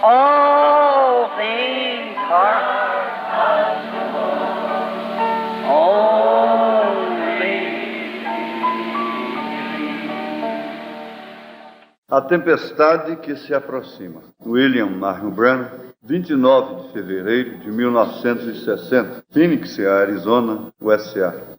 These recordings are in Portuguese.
All things are only. A tempestade que se aproxima. William Marion Branham, 29 de fevereiro de 1960, Phoenix, Arizona, USA.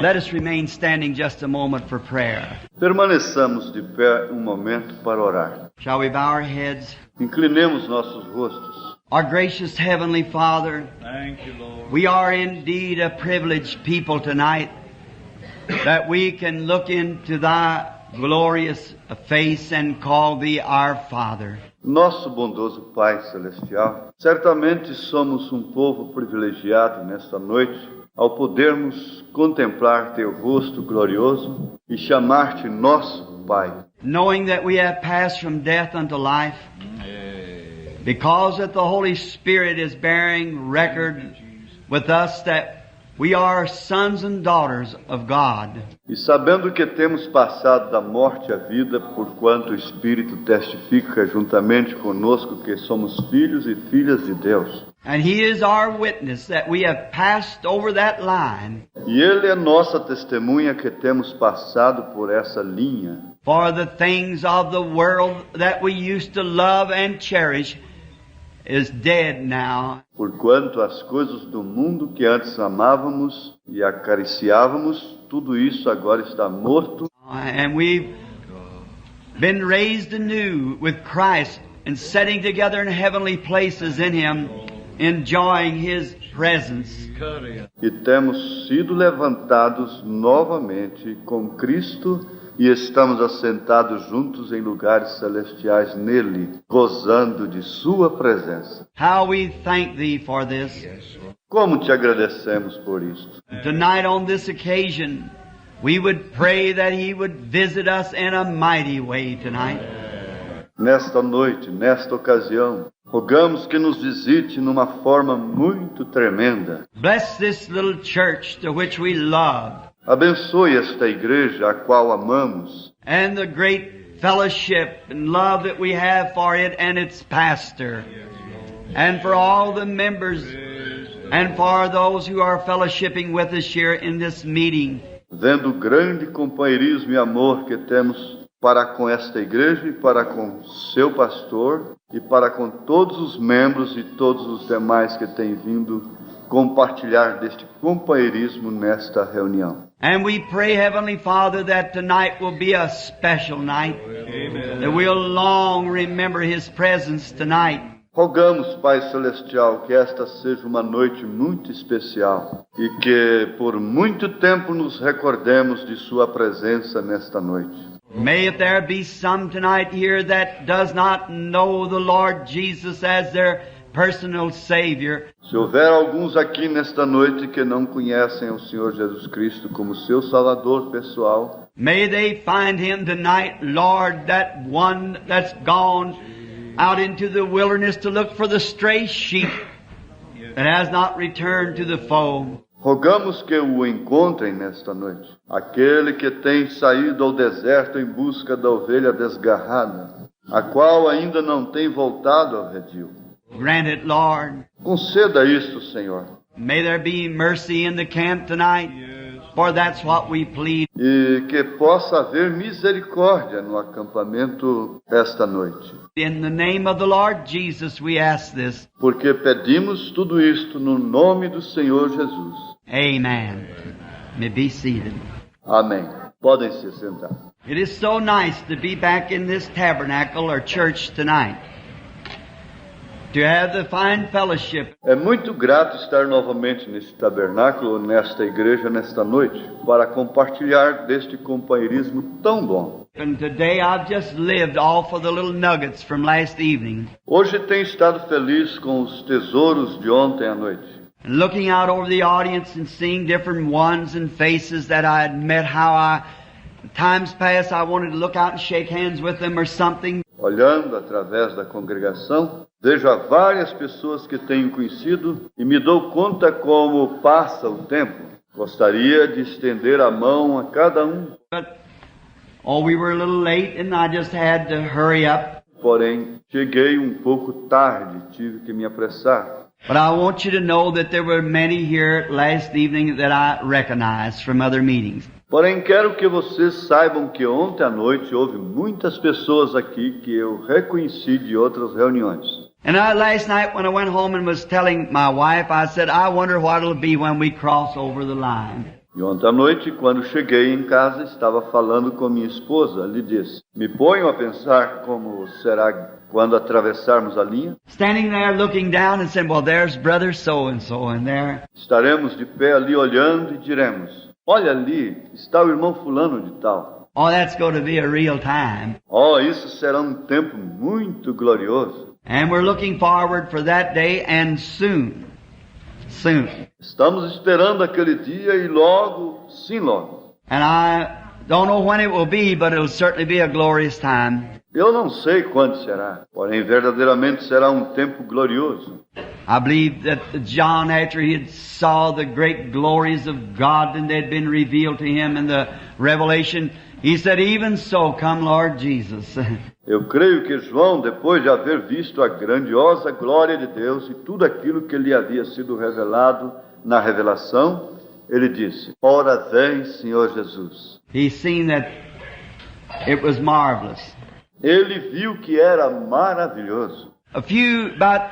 Let us remain standing just a moment for prayer. Permaneçamos de pé um momento para orar. Shall we bow our heads? Inclinemos nossos rostos. Our gracious Heavenly Father, Thank you, Lord. we are indeed a privileged people tonight that we can look into Thy glorious face and call Thee our Father. Nosso bondoso Pai Celestial, certamente somos um povo privilegiado nesta noite ao podermos contemplar Teu rosto glorioso e chamar-te nosso Pai. Knowing that we have passed from death unto life, because that the Holy Spirit is bearing record with us that we are sons and daughters of God. E sabendo que temos passado da morte à vida, porquanto o Espírito testifica juntamente conosco que somos filhos e filhas de Deus. And He is our witness that we have passed over that line E Ele é nossa testemunha que temos passado por essa linha. for the things of the world that we used to love and cherish is dead now. Porquanto as coisas do mundo que antes amávamos e acariciávamos, tudo isso agora está morto. And we've been raised anew with Christ and sitting together in heavenly places in Him, enjoying His presence. E temos sido levantados novamente com Cristo e estamos assentados juntos em lugares celestiais nele, gozando de sua presença. How we thank Thee for this. Como te agradecemos por isto. Tonight on this occasion, we would pray that He would visit us in a mighty way tonight. Nesta noite, nesta ocasião, rogamos que nos visite numa forma muito tremenda. Bless this little church to which we love, Abençoe esta igreja a qual amamos and the great fellowship and love that we have for it and its pastor, and for all the members, and for those who are fellowshipping with us here in this meeting. vendo o grande companheirismo e amor que temos para com esta igreja e para com seu pastor e para com todos os membros e todos os demais que têm vindo compartilhar deste companheirismo nesta reunião. And we pray, Heavenly Father, that tonight will be a special night, that we'll long remember His presence tonight. Rogamos, Pai Celestial, que esta seja uma noite muito especial e que por muito tempo nos recordemos de Sua presença nesta noite. May if there be some tonight here that does not know the Lord Jesus as their personal Savior, Se houver alguns aqui nesta noite que não conhecem o Senhor Jesus Cristo como seu Salvador pessoal, may they find Him tonight, Lord, that one that's gone out into the wilderness to look for the stray sheep that has not returned to the fold. rogamos que o encontrem nesta noite. Aquele que tem saído ao deserto em busca da ovelha desgarrada, a qual ainda não tem voltado ao redil. Grant it, Lord. Conceda isto, Senhor. May there be mercy in the camp tonight, for that's what we plead. E que possa haver misericórdia no acampamento esta noite. In the name of the Lord Jesus, we ask this. Porque pedimos tudo isto no nome do Senhor Jesus. Amen. May be seated. Amém. Podem se sentar. It is so nice to be back in this tabernacle or church tonight, to have the fine fellowship. É muito grato estar novamente neste tabernáculo, nesta igreja, nesta noite, para compartilhar deste companheirismo tão bom. And today I've just lived off of the little nuggets from last evening. Hoje tenho estado feliz com os tesouros de ontem à noite. And looking out over the audience and seeing different ones and faces that I had met, times past I wanted to look out and shake hands with them or something. Olhando através da congregação, vejo a várias pessoas que tenho conhecido e me dou conta como passa o tempo. Gostaria de estender a mão a cada um. But, we were a little late and I just had to hurry up. Porém, cheguei um pouco tarde, tive que me apressar. But I want you to know that there were many here last evening that I recognized from other meetings. Porém, quero que vocês saibam que ontem à noite houve muitas pessoas aqui que eu reconheci de outras reuniões. And last night when I went home and was telling my wife, I said, I wonder what it'll be when we cross over the line. E ontem à noite, quando cheguei em casa, estava falando com minha esposa. Lhe disse, me ponho a pensar como será quando atravessarmos a linha. Standing there looking down and saying, well, there's brother so-and-so in there. Estaremos de pé ali olhando e diremos, olha ali, está o irmão fulano de tal. Oh, that's going to be a real time. Oh, isso será um tempo muito glorioso. And we're looking forward for that day and soon. Soon. Estamos esperando aquele dia e logo, sim logo. And I don't know when it will be, but it'll certainly be a glorious time. Eu não sei quando será, porém verdadeiramente será um tempo glorioso. I believe that John, after he had saw the great glories of God and they had been revealed to him in the Revelation, he said, even so, come Lord Jesus. Eu creio que João, depois de haver visto a grandiosa glória de Deus e tudo aquilo que lhe havia sido revelado na revelação, ele disse, ora vem, Senhor Jesus. He seen that it was marvelous. Ele viu que era maravilhoso. About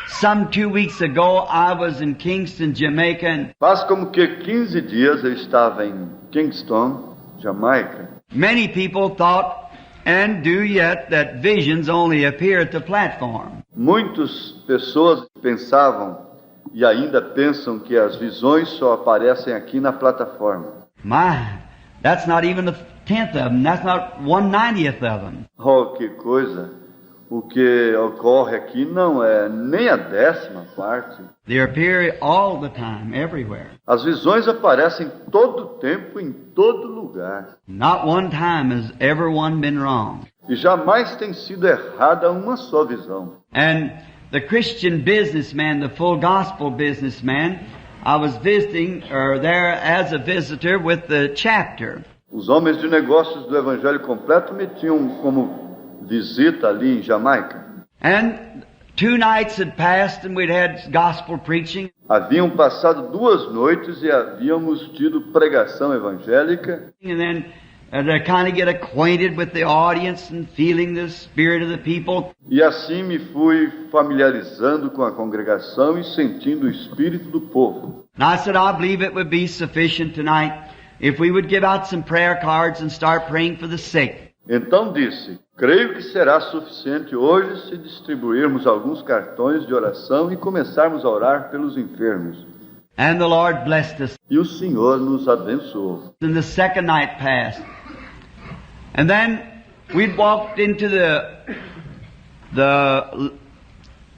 some 2 weeks ago, I was in Kingston, Jamaica. And Faz como que 15 dias eu estava em Kingston, Jamaica. many people thought, and do yet, that visions only appear at the platform. Muitas pessoas pensavam e ainda pensam que as visões só aparecem aqui na plataforma. My, that's not even a tenth of them. That's not 1/90th of them. Oh, que coisa! O que ocorre aqui não é nem a 10ª parte. They appear all the time, everywhere. As visões aparecem todo o tempo, em todo lugar. Not one time has ever one been wrong. E jamais tem sido errada uma só visão. And the Christian businessman, the full gospel businessman, I was visiting there as a visitor with the chapter. Os homens de negócios do Evangelho Completo me tinham como visita ali em Jamaica. And 2 nights had passed and we'd had gospel preaching. Haviam passado 2 noites e havíamos tido pregação evangélica. And then to kind of get acquainted with the audience and feeling the spirit of the people. E assim me fui familiarizando com a congregação e sentindo o espírito do povo. And I said, I believe it would be sufficient tonight if we would give out some prayer cards and start praying for the sick. Então disse, creio que será suficiente hoje se distribuirmos alguns cartões de oração e começarmos a orar pelos enfermos. And the Lord blessed us. E o Senhor nos abençoou. And the second night passed. And then we'd walked into the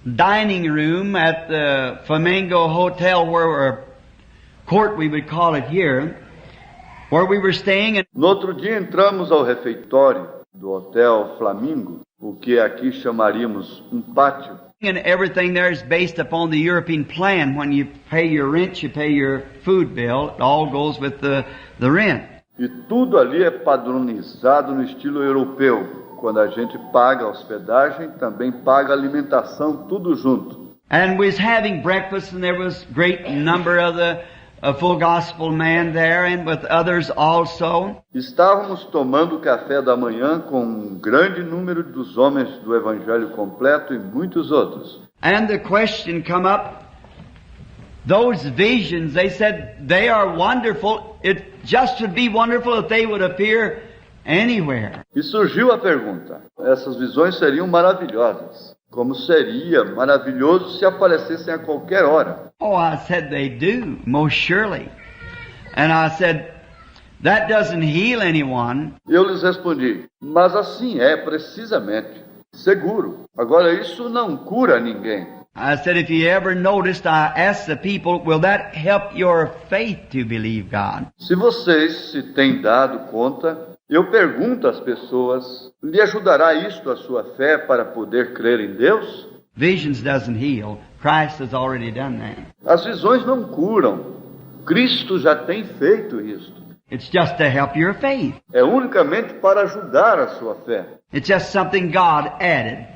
dining room at the Flamingo Hotel, or court we would call it here, where we were staying. And No outro dia entramos ao refeitório do Hotel Flamingo, o que aqui chamaríamos pátio. And everything there is based upon the European plan. When you pay your rent, you pay your food bill. It all goes with the rent. E tudo ali é padronizado no estilo europeu. Quando a gente paga a hospedagem, também paga a alimentação, tudo junto. And we was having breakfast, and there was great number of the full gospel man there, and with others also. Estávamos tomando café da manhã com um grande número dos homens do Evangelho Completo e muitos outros. And the question come up, those visions, they said, they are wonderful. It just would be wonderful if they would appear anywhere. E surgiu a pergunta, essas visões seriam maravilhosas. Como seria maravilhoso se aparecessem a qualquer hora. Oh, I said they do, most surely. And I said, that doesn't heal anyone. Eu lhes respondi: mas assim é precisamente, seguro. Agora isso não cura ninguém. I said, if you ever noticed, I asked the people, will that help your faith to believe God? Se vocês se têm dado conta, eu pergunto às pessoas: lhe ajudará isto a sua fé para poder crer em Deus? Visions doesn't heal. Christ has already done that. As visões não curam. Cristo já tem feito isto. It's just to help your faith. É unicamente para ajudar a sua fé. It's just something God added.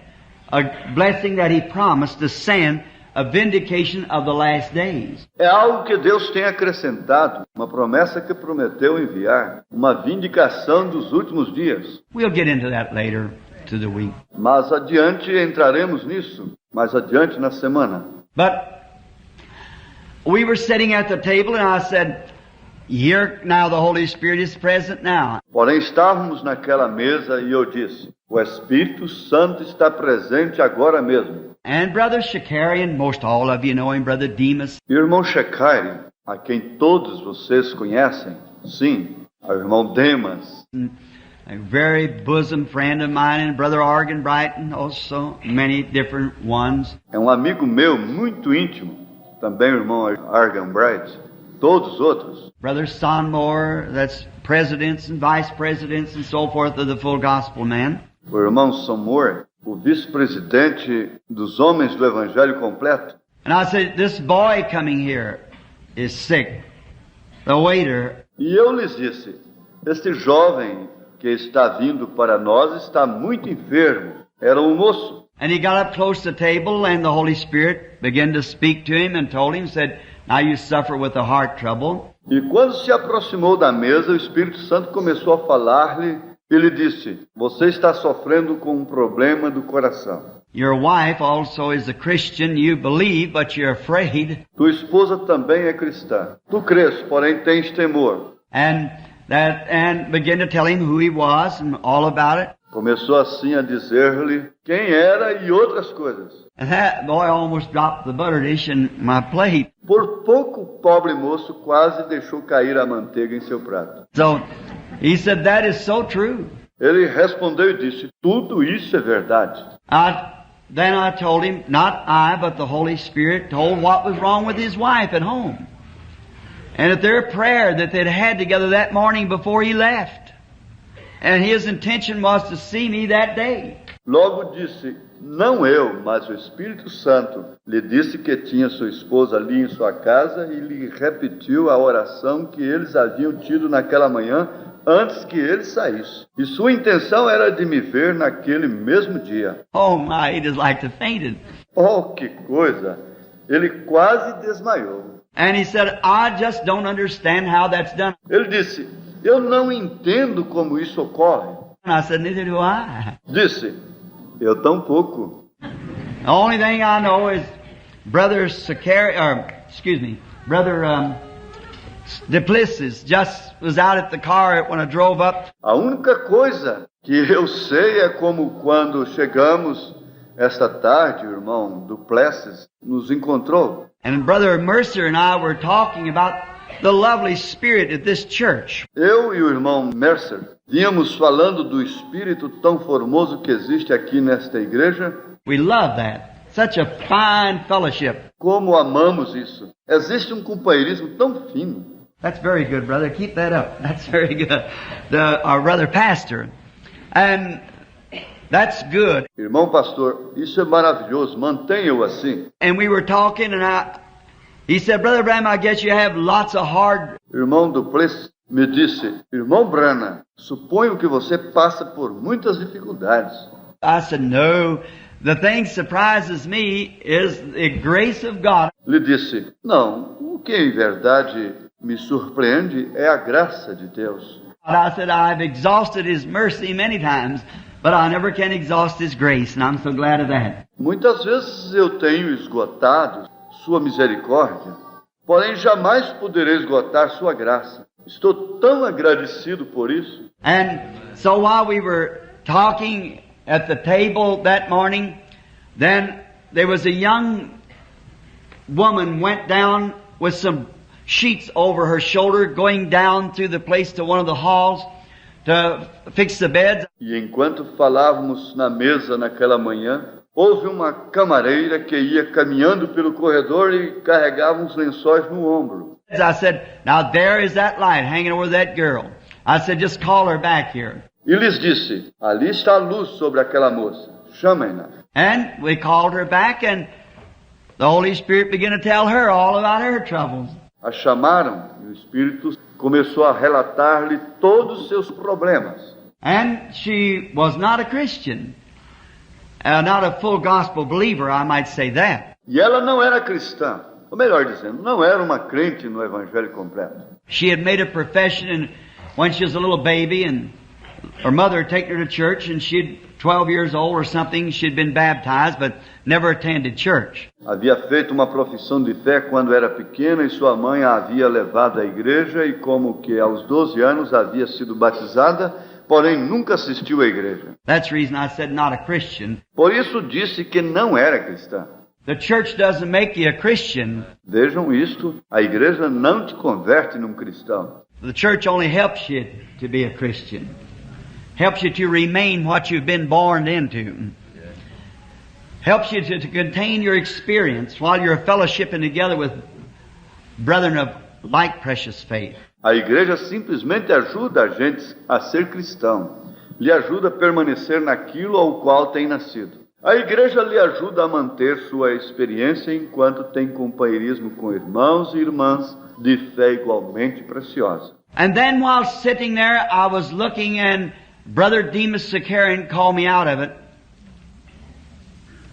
A blessing that He promised to send, a vindication of the last days. É algo que Deus tem acrescentado, uma promessa que prometeu enviar, uma vindicação dos últimos dias. We'll get into that later to the week. Mas adiante entraremos nisso, mais adiante na semana. But we were sitting at the table and I said, here now the Holy Spirit is present now. Porém estávamos naquela mesa e eu disse: o Espírito Santo está presente agora mesmo. And Brother Shakarian, most all of you know him, Brother Demas. E o irmão Shekari, a quem todos vocês conhecem, sim, o irmão Demas, A very bosom friend of mine, and Brother Argan Brighton, also many different ones. é um amigo meu muito íntimo, também o irmão Argan Bright, todos os outros. Brother Sonmore, that's presidents and vice presidents and so forth of the Full Gospel Man. O irmão Somor, o vice-presidente dos homens do Evangelho completo. And I said, this boy coming here is sick. The waiter, E eu lhes disse: este jovem que está vindo para nós está muito enfermo. Era um moço. and he got up close to the table and the Holy Spirit began to speak to him and told him, said, now you suffer with a heart trouble. E quando se aproximou da mesa, o Espírito Santo começou a falar-lhe e lhe disse: você está sofrendo com um problema do coração. Your wife also is a Christian. You believe, but you're afraid. Tua esposa também é cristã. Tu crês, porém tens temor. And began to tell him who he was and all about it. Começou assim a dizer-lhe quem era e outras coisas. And that boy almost dropped the butter dish in my plate. Por pouco, o pobre moço quase deixou cair a manteiga em seu prato. So he said, that is so true. Ele respondeu e disse: tudo isso é verdade. Then I told him, not I, but the Holy Spirit told what was wrong with his wife at home. And at their prayer that they'd had together that morning before he left. And his intention was to see me that day. Logo disse: não eu, mas o Espírito Santo lhe disse que tinha sua esposa ali em sua casa e lhe repetiu a oração que eles haviam tido naquela manhã antes que ele saísse. E sua intenção era de me ver naquele mesmo dia. Oh my, he just like to fainted. Oh, que coisa! Ele quase desmaiou. And he said, I just don't understand how that's done. Ele disse: eu não entendo como isso ocorre. And I said, neither do I. Disse: eu tampouco. The only thing I know is Brother Duplessis just was out at the car when I drove up. A única coisa que eu sei é como quando chegamos esta tarde, o irmão Duplessis nos encontrou. And Brother Mercer and I were talking about the lovely spirit of this church. Eu e o irmão Mercer vínhamos falando do espírito tão formoso que existe aqui nesta igreja. We love that. Such a fine fellowship. Como amamos isso. Existe um companheirismo tão fino. That's very good, brother. Keep that up. That's very good. Our brother pastor. And that's good. Irmão pastor, isso é maravilhoso. Mantenha-o assim. And we were talking and he said, Brother Bram, I guess you have lots of hard... Irmão Duplessis me disse: irmão Branham, suponho que você passa por muitas dificuldades. I said, no. The thing surprises me is the grace of God. Lhe disse: não, o que em verdade me surpreende é a graça de Deus. And I said, I've exhausted His mercy many times, but I never can exhaust His grace, and I'm so glad of that. Muitas vezes eu tenho esgotado sua misericórdia, porém jamais poderei esgotar sua graça. Estou tão agradecido por isso. And so while we were talking at the table that morning, then there was a young woman went down with some sheets over her shoulder, going down through the place to one of the halls to fix the beds. E enquanto falávamos na mesa naquela manhã, houve uma camareira que ia caminhando pelo corredor e carregava uns lençóis no ombro. I said, now there is that light hanging over that girl. I said, just call her back here. E lhes disse, ali está a luz sobre aquela moça, chamem-na. And we called her back, and the Holy Spirit began to tell her all about her troubles. A chamaram e o Espírito começou a relatar-lhe todos os seus problemas. And she was not a Christian, not a full gospel believer, I might say that. E ela não era cristã, ou melhor dizendo, não era uma crente no Evangelho completo. She had made a profession, and when she was a little baby, and her mother had taken her to church, and she'd 12 years old or something, she'd been baptized, but never attended church. Havia feito uma profissão de fé quando era pequena e sua mãe a havia levado à igreja e como que aos 12 anos havia sido batizada, porém nunca assistiu à igreja. That's the reason I said not a Christian. Por isso disse que não era cristã. The church doesn't make you a Christian. Vejam isto, a igreja não te converte num cristão. The church only helps you to be a Christian. Helps you to remain what you've been born into. Helps you to contain your experience while you're fellowshipping together with brethren of like precious faith. A igreja simplesmente ajuda a gente a ser cristão. Lhe ajuda a permanecer naquilo ao qual tem nascido. A igreja lhe ajuda a manter sua experiência enquanto tem companheirismo com irmãos e irmãs de fé igualmente preciosa. And then while sitting there, I was looking, and Brother Demas Sakarian called me out of it.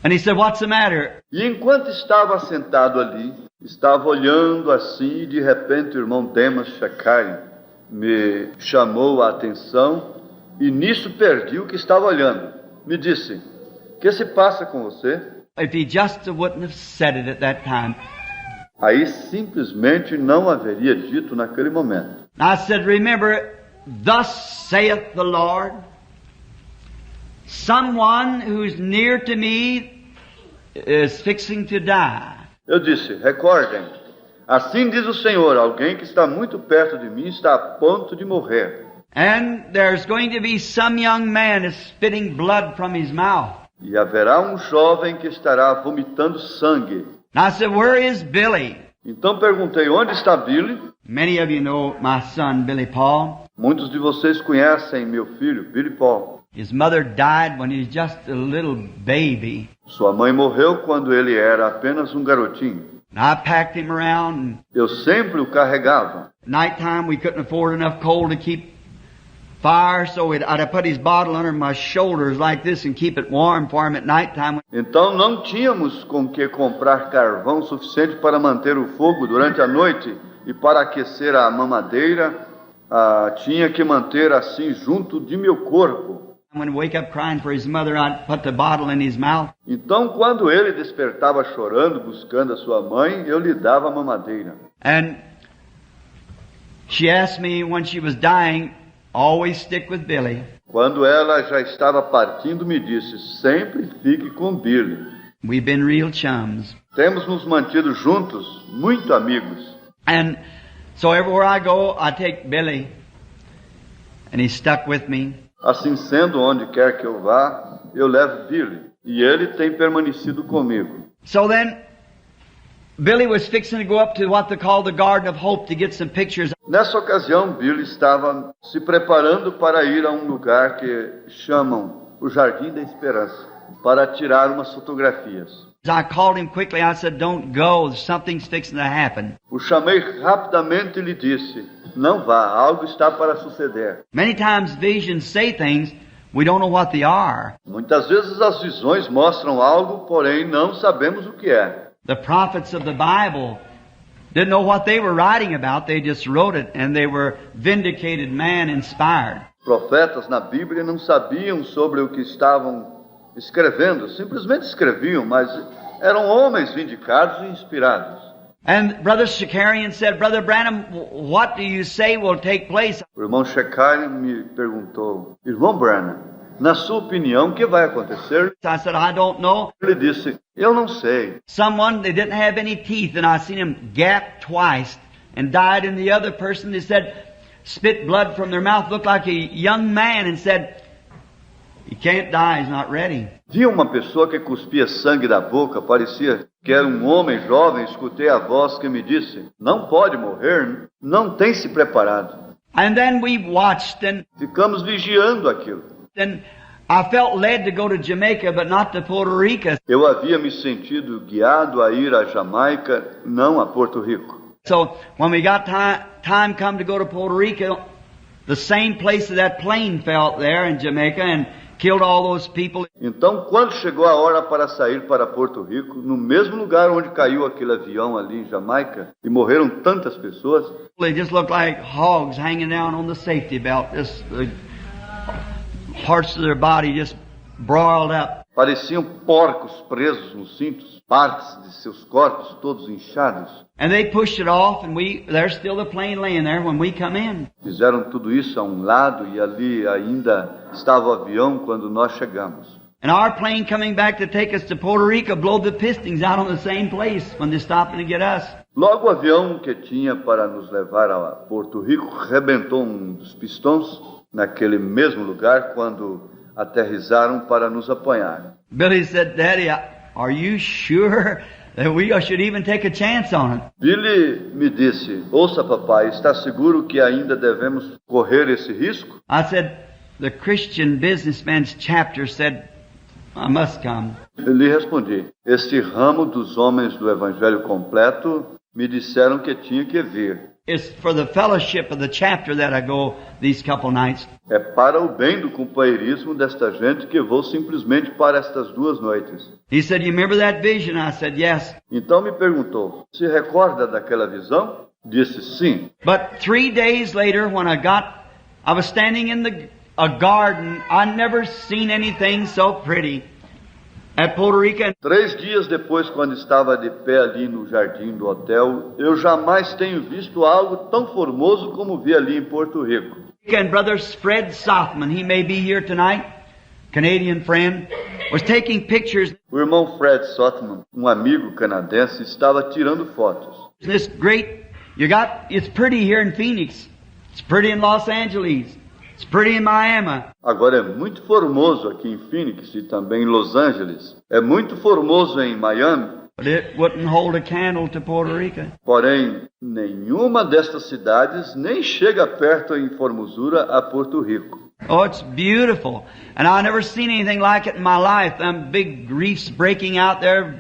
And he said, "What's the matter?" E enquanto estava sentado ali, estava olhando assim e de repente o irmão Demas Sakarian me chamou a atenção e nisso perdi o que estava olhando. Me disse, o que se passa com você? If he just wouldn't have said it at that time. Aí simplesmente não haveria dito naquele momento. I said, "Remember, thus saith the Lord, someone who's near to me is fixing to die." Eu disse, recordem, assim diz o Senhor, alguém que está muito perto de mim está a ponto de morrer. And there's going to be some young man is spitting blood from his mouth. E haverá um jovem que estará vomitando sangue. And I said, "Where is Billy?" Então perguntei, onde está Billy? Many of you know my son, Billy Paul. Muitos de vocês conhecem meu filho, Billy Paul. His mother died when he was just a little baby. Sua mãe morreu quando ele era apenas um garotinho. And I packed him around, and Eu sempre o carregava. nighttime we couldn't afford enough coal to keep fire, so I'd put his bottle under my shoulders like this and keep it warm for him at nighttime. Então não tínhamos com que comprar carvão suficiente para manter o fogo durante a noite e para aquecer a mamadeira, tinha que manter assim junto de meu corpo. When he wake up crying for his mother, I'd put the bottle in his mouth. Então quando ele despertava chorando, buscando a sua mãe, eu lhe dava a mamadeira. And she asked me when she was dying, always stick with Billy. Quando ela já estava partindo, me disse, sempre fique com Billy. We've been real chums. Temos nos mantido juntos, muito amigos. And so everywhere I go, I take Billy. And he's stuck with me. Assim sendo, onde quer que eu vá, eu levo Billy. E ele tem permanecido comigo. So then, Billy was fixing to go up to what they call the Garden of Hope to get some pictures. Nessa ocasião, Billy estava se preparando para ir a um lugar que chamam o Jardim da Esperança, para tirar umas fotografias. I called him quickly. I said, "Don't go. Something's fixing to happen." O chamei rapidamente e lhe disse, não vá, algo está para suceder. Many times visions say things, we don't know what they are. Muitas vezes as visões mostram algo, porém não sabemos o que é. The prophets of the Bible didn't know what they were writing about. They just wrote it, and they were vindicated, man-inspired. Profetas na Bíblia não sabiam sobre o que estavam escrevendo, simplesmente escreviam, mas eram homens vindicados e inspirados. And Brother Sakarian said, "Brother Branham, what do you say will take place?" O irmão Sakarian me perguntou, irmão Branham, na sua opinião, o que vai acontecer? I said, "I don't know." Ele disse, eu não sei. Someone, they didn't have any teeth, and I seen him gap twice and died, and the other person, they said, spit blood from their mouth, looked like a young man, and said, he can't die, he's not ready. Vi uma pessoa que cuspia sangue da boca, parecia que era um homem jovem. Escutei a voz que me disse: não pode morrer, não tem se preparado. And then we watched, and Ficamos vigiando aquilo. then I felt led to go to Jamaica, but not to Puerto Rico. Eu havia me sentido guiado a ir à Jamaica, não a Porto Rico. So when we got time come to go to Puerto Rico, the same place that plane fell there in Jamaica and killed all those people. Então, quando chegou a hora para sair para Porto Rico, no mesmo lugar onde caiu aquele avião ali em Jamaica, e morreram tantas pessoas, They just looked like hogs hanging down on the safety belt. Just parts of their body just broiled up. pareciam porcos presos nos cintos, partes de seus corpos todos inchados. And they pushed it off, and there's still the plane laying there when we come in. Fizeram tudo isso a um lado e ali ainda estava o avião quando nós chegamos. And our plane coming back to take us to Puerto Rico blew the pistons out on the same place when they stopped to get us. Logo o avião que tinha para nos levar a Porto Rico rebentou um dos pistões naquele mesmo lugar quando aterrizaram para nos apanhar. Billy said, Daddy, are you sure that we should even take a chance on it? Billy me disse: ouça papai, está seguro que ainda devemos correr esse risco? I said, the Christian Businessman's chapter said, I must come. Eu lhe respondi: este ramo dos homens do Evangelho completo me disseram que tinha que vir. It's for the fellowship of the chapter that I go these couple nights. É para o bem do companheirismo desta gente que vou simplesmente para estas 2 noites. He said, you remember that vision? I said, yes. Então me perguntou: se recorda daquela visão? Disse sim. But 3 days later, when I was standing in a garden. I never seen anything so pretty at Puerto Rico. 3 dias depois, quando estava de pé ali no jardim do hotel, eu jamais tenho visto algo tão formoso como vi ali em Porto Rico. And Brother Fred Sothman, he may be here tonight, Canadian friend, was taking pictures. O irmão Fred Sothman, um amigo canadense, estava tirando fotos. This great, it's pretty here in Phoenix. It's pretty in Los Angeles. It's pretty in Miami. Agora é muito formoso aqui em Phoenix e também em Los Angeles. É muito formoso em Miami. But it wouldn't hold a candle to Puerto Rico. Porém, nenhuma destas cidades nem chega perto em formosura a Porto Rico. Oh, it's beautiful. And I never seen anything like it in my life. Them big reefs breaking out there,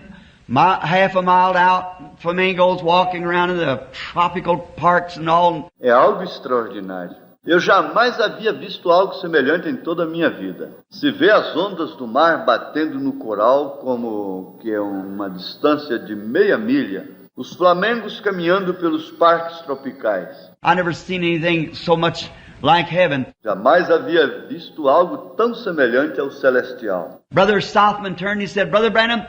half a mile out, flamingos walking around in the tropical parks and all. É algo extraordinário. Eu jamais havia visto algo semelhante em toda a minha vida. Se vê as ondas do mar batendo no coral como que é uma distância de meia milha. Os flamengos caminhando pelos parques tropicais. I never seen anything so much like heaven. Jamais havia visto algo tão semelhante ao celestial. Brother Southman turned and he said, Brother Branham,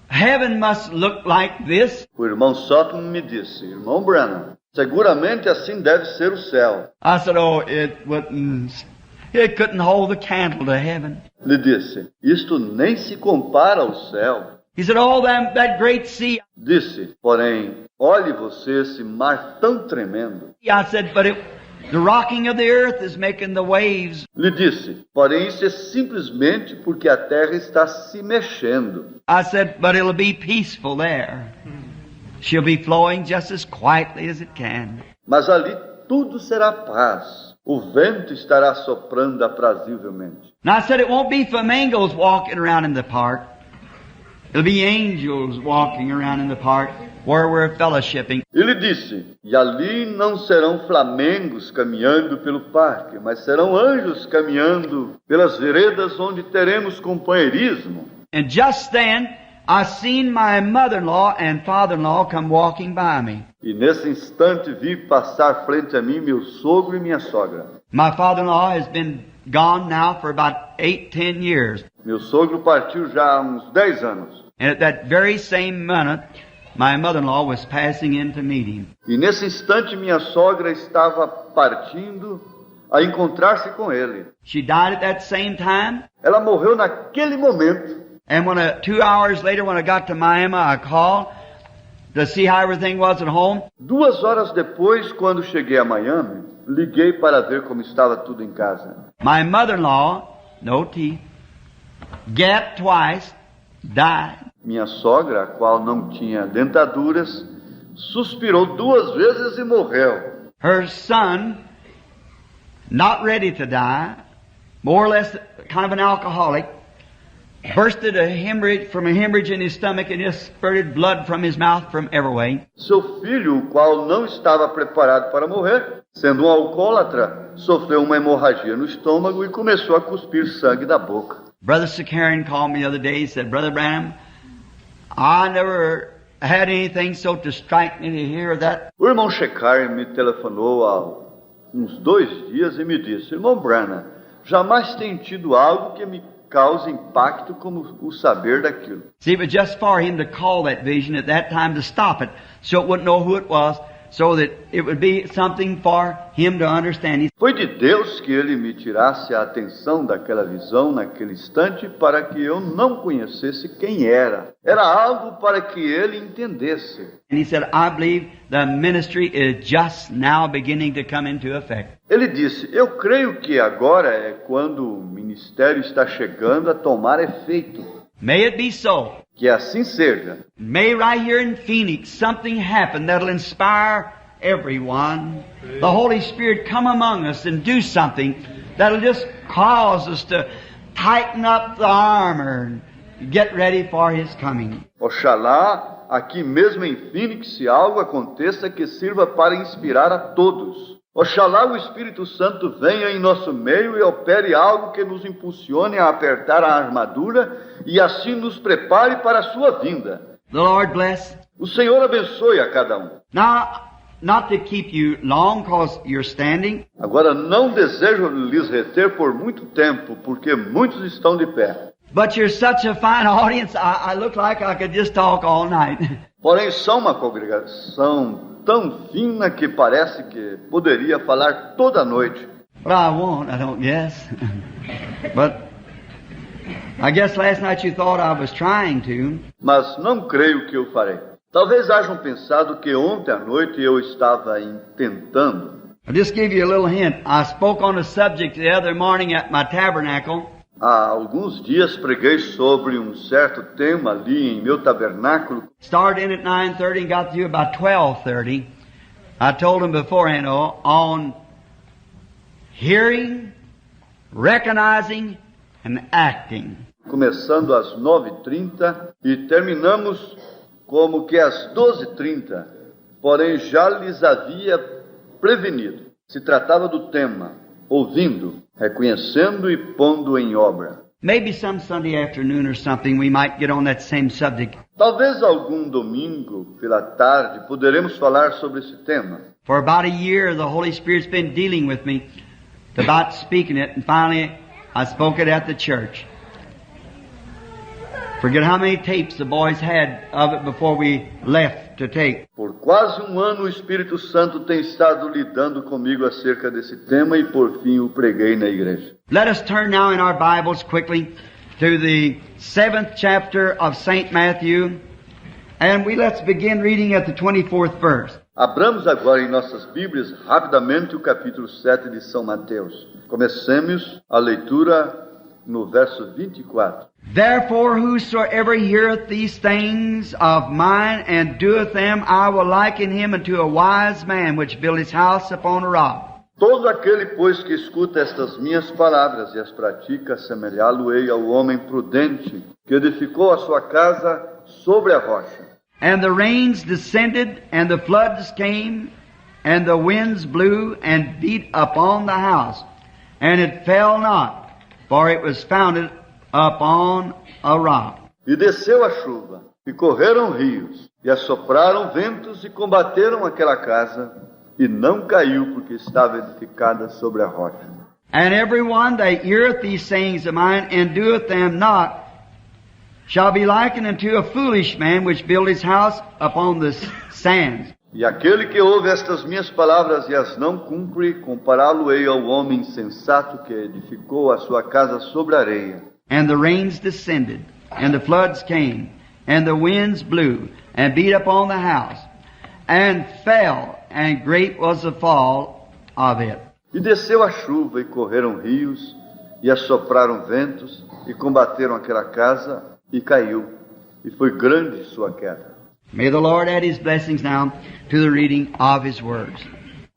heaven must look like this. O irmão Sothman me disse: irmão Branham, seguramente assim deve ser o céu. I said, oh, it couldn't hold the candle to heaven. Lhe disse: isto nem se compara ao céu. He said, oh, that great sea. Disse: porém, olhe você esse mar tão tremendo. I said, but the rocking of the earth is making the waves. Lhe disse: porém, isso é simplesmente porque a terra está se mexendo. I said, but it'll be peaceful there. She'll be flowing just as quietly as it can. Mas ali tudo será paz. O vento estará soprando aprazivelmente. And I said, it won't be flamingos walking around in the park. It'll be angels walking around in the park where we're fellowshipping. Ele disse: e ali não serão flamengos caminhando pelo parque, mas serão anjos caminhando pelas veredas onde teremos companheirismo. And just then, I seen my mother-in-law and father-in-law come walking by me. E nesse instante vi passar frente a mim meu sogro e minha sogra. My father-in-law has been gone now for about 8-10 years. Meu sogro partiu já há uns 10 anos. And at that very same minute, my mother-in-law was passing in to meet him. E nesse instante minha sogra estava partindo a encontrar-se com ele. She died at that same time. Ela morreu naquele momento. And 2 hours later, when I got to Miami, I called. to see how everything was at home. 2 horas depois, quando cheguei a Miami, liguei para ver como estava tudo em casa. My mother-in-law, no teeth, gapped twice, died. Minha sogra, a qual não tinha dentaduras, suspirou 2 vezes e morreu. Her son, not ready to die, more or less kind of an alcoholic, bursted a hemorrhage in his stomach and just spurted blood from his mouth from every way. Seu filho, o qual não estava preparado para morrer, sendo um alcoólatra, sofreu uma hemorragia no estômago e começou a cuspir sangue da boca. Brother Sakarian called me the other day. He said, Brother Branham, I never had anything so to strike me to hear that. O irmão Shekar me telefonou há uns 2 dias e me disse: Irmão Branham, jamais tenho tido algo que me cause impacto como o saber daquilo. See, it was just for him to call that vision at that time to stop it, so it wouldn't know who it was, so that it would be something for him to understand. Foi de Deus que ele me tirasse a atenção daquela visão naquele instante para que eu não conhecesse quem era. Era algo para que ele entendesse. And he said, I believe the ministry is just now beginning to come into effect. Ele disse: eu creio que agora é quando o ministério está chegando a tomar efeito. May it be so. Que assim seja. May right here in Phoenix something happen that'll inspire everyone. The Holy Spirit come among us and do something that'll just cause us to tighten up the armor and get ready for His coming. Oxalá, aqui mesmo em Phoenix, algo aconteça que sirva para inspirar a todos. Oxalá o Espírito Santo venha em nosso meio e opere algo que nos impulsione a apertar a armadura e assim nos prepare para a sua vinda. The Lord bless. O Senhor abençoe a cada um. Now, not to keep you long, because you're standing. Agora, não desejo lhes reter por muito tempo, porque muitos estão de pé. But you're such a fine audience, I look like I could just talk all night. Porém, são uma congregação tão fina que parece que poderia falar toda a noite. But I won't, I don't guess. But I guess last night you thought I was trying to. Mas não creio que eu farei. Talvez hajam pensado que ontem à noite eu estava tentando. I'll just give you a little hint. I spoke on a subject the other morning at my tabernacle. Há alguns dias preguei sobre um certo tema ali em meu tabernáculo. Started in at 9:30 and got through about 12:30. I told them beforehand on hearing, recognizing, and acting. Começando às 9h30 e terminamos como que às 12h30. Porém, já lhes havia prevenido. Se tratava do tema, ouvindo, reconhecendo e pondo em obra. Maybe some Sunday afternoon or something we might get on that same subject. Talvez algum domingo pela tarde poderemos falar sobre esse tema. For about a year, the Holy Spirit's been dealing with me about speaking it, and finally I spoke it at the church. Forget how many tapes the boys had of it before we left to take. Por quase um ano o Espírito Santo tem estado lidando comigo acerca desse tema e por fim o preguei na igreja. Let us turn now in our Bibles quickly to the 7th chapter of St. Matthew, and let's begin reading at the 24th verse. Abramos agora em nossas Bíblias rapidamente o capítulo 7 de São Mateus. Comecemos a leitura no verso 24. Therefore, whosoever heareth these things of mine and doeth them, I will liken him unto a wise man which built his house upon a rock. Todo aquele, pois, que escuta estas minhas palavras e as pratica, assemelhá-lo-ei ao homem prudente que edificou a sua casa sobre a rocha. And the rains descended, and the floods came, and the winds blew and beat upon the house, and it fell not, for it was founded upon a rock. E desceu a chuva, e correram rios, e assopraram ventos, e combateram aquela casa, e não caiu, porque estava edificada sobre a rocha. And every one that heareth these sayings of mine, and doeth them not, shall be likened unto a foolish man which built his house upon the sands. E aquele que ouve estas minhas palavras e as não cumpre, compará-lo-ei ao homem insensato que edificou a sua casa sobre a areia. And the rains descended, and the floods came, and the winds blew, and beat upon the house, and fell, and great was the fall of it. E desceu a chuva, e correram rios, e assopraram ventos, e combateram aquela casa, e caiu, e foi grande sua queda. May the Lord add His blessings now to the reading of His words.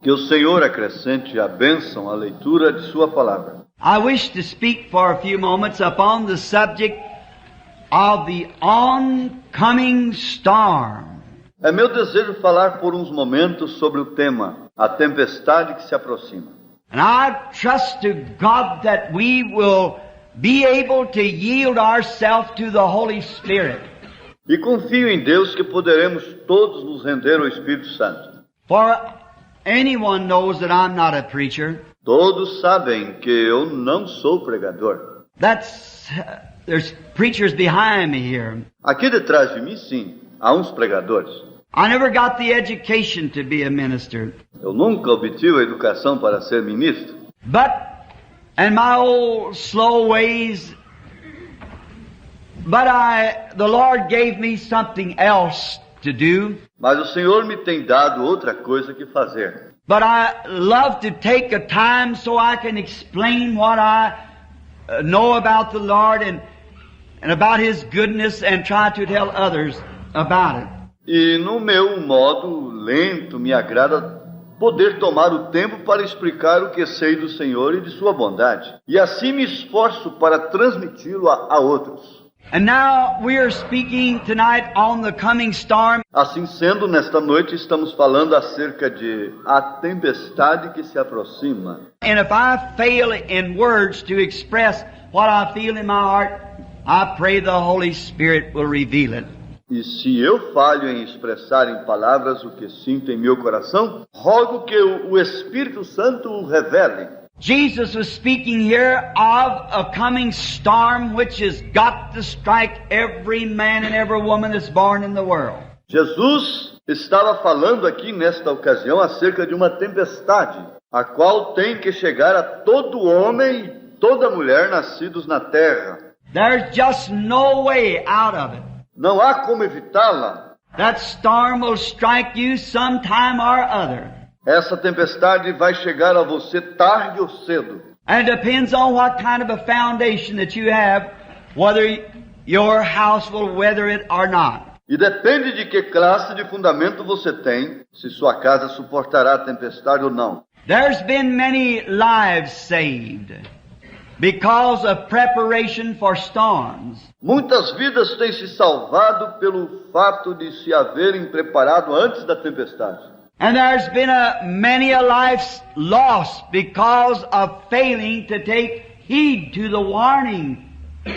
Que o Senhor acrescente a bênção à leitura de sua palavra. I wish to speak for a few moments upon the subject of the oncoming storm. É meu desejo falar por uns momentos sobre o tema, a tempestade que se aproxima. And I trust to God that we will be able to yield ourselves to the Holy Spirit. E confio em Deus que poderemos todos nos render ao Espírito Santo. For anyone knows that I'm not a preacher. Todos sabem que eu não sou pregador. There's preachers behind me here. Aqui detrás de mim, sim, há uns pregadores. I never got the education to be a minister. Eu nunca obtive a educação para ser ministro. But, in my old slow ways, the Lord gave me something else to do. Mas o Senhor me tem dado outra coisa que fazer. But I love to take a time so I can explain what I know about the Lord and about His goodness and try to tell others about it. E no meu modo lento me agrada poder tomar o tempo para explicar o que sei do Senhor e de sua bondade. E assim me esforço para transmiti-lo a outros. And now we are speaking tonight on the coming storm. Assim sendo, nesta noite estamos falando acerca de a tempestade que se aproxima. And if I fail in words to express what I feel in my heart, I pray the Holy Spirit will reveal it. E se eu falho em expressar em palavras o que sinto em meu coração, rogo que o Espírito Santo o revele. Jesus was speaking here of a coming storm which has got to strike every man and every woman that's born in the world. Jesus estava falando aqui nesta ocasião acerca de uma tempestade, a qual tem que chegar a todo homem e toda mulher nascidos na terra. There's just no way out of it. Não há como evitá-la. That storm will strike you sometime or other. Essa tempestade vai chegar a você tarde ou cedo. And it depends on what kind of a foundation that you have, whether your house will weather it or not. E depende de que classe de fundamento você tem, se sua casa suportará a tempestade ou não. There's been many lives saved because of preparation for storms. Muitas vidas têm se salvado pelo fato de se haverem preparado antes da tempestade. And there's been many a life lost because of failing to take heed to the warning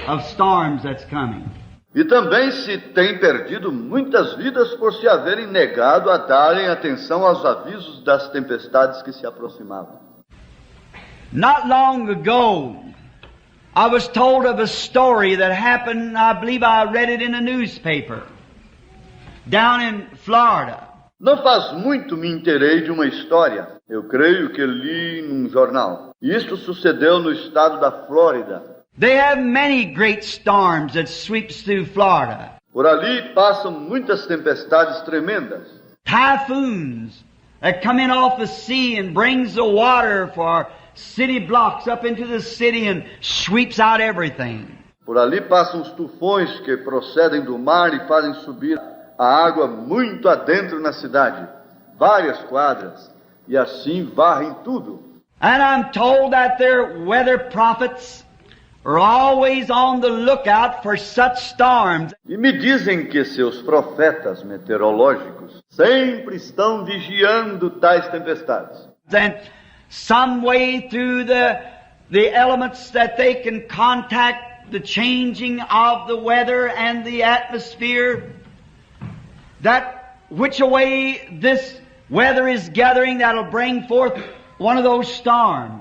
of storms that's coming. E também se tem perdido muitas vidas por se haverem negado a darem atenção aos avisos das tempestades que se aproximavam. Not long ago, I was told of a story that happened, I believe I read it in a newspaper, down in Florida. Não faz muito me inteirei de uma história, eu creio que li num jornal. Isto sucedeu no estado da Flórida. They have many great storms that sweeps through Florida. Por ali passam muitas tempestades tremendas. Typhoons that come in off the sea and brings the water for city blocks up into the city and sweeps out everything. Por ali passam os tufões que procedem do mar e fazem subir a água muito adentro na cidade, várias quadras, e assim varrem tudo. And I'm told that their weather prophets are always on the lookout for such storms. E me dizem que seus profetas meteorológicos sempre estão vigiando tais tempestades. And some way through the elements that they can contact the changing of the weather and the atmosphere, that which way this weather is gathering that'll bring forth one of those storms.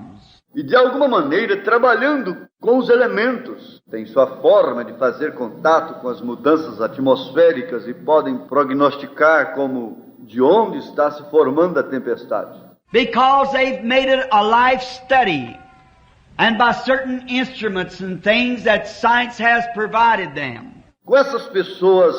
E de alguma maneira, trabalhando com os elementos, tem sua forma de fazer contato com as mudanças atmosféricas e podem prognosticar como de onde está se formando a tempestade. Because they've made it a life study, and by certain instruments and things that science has provided them. Com essas pessoas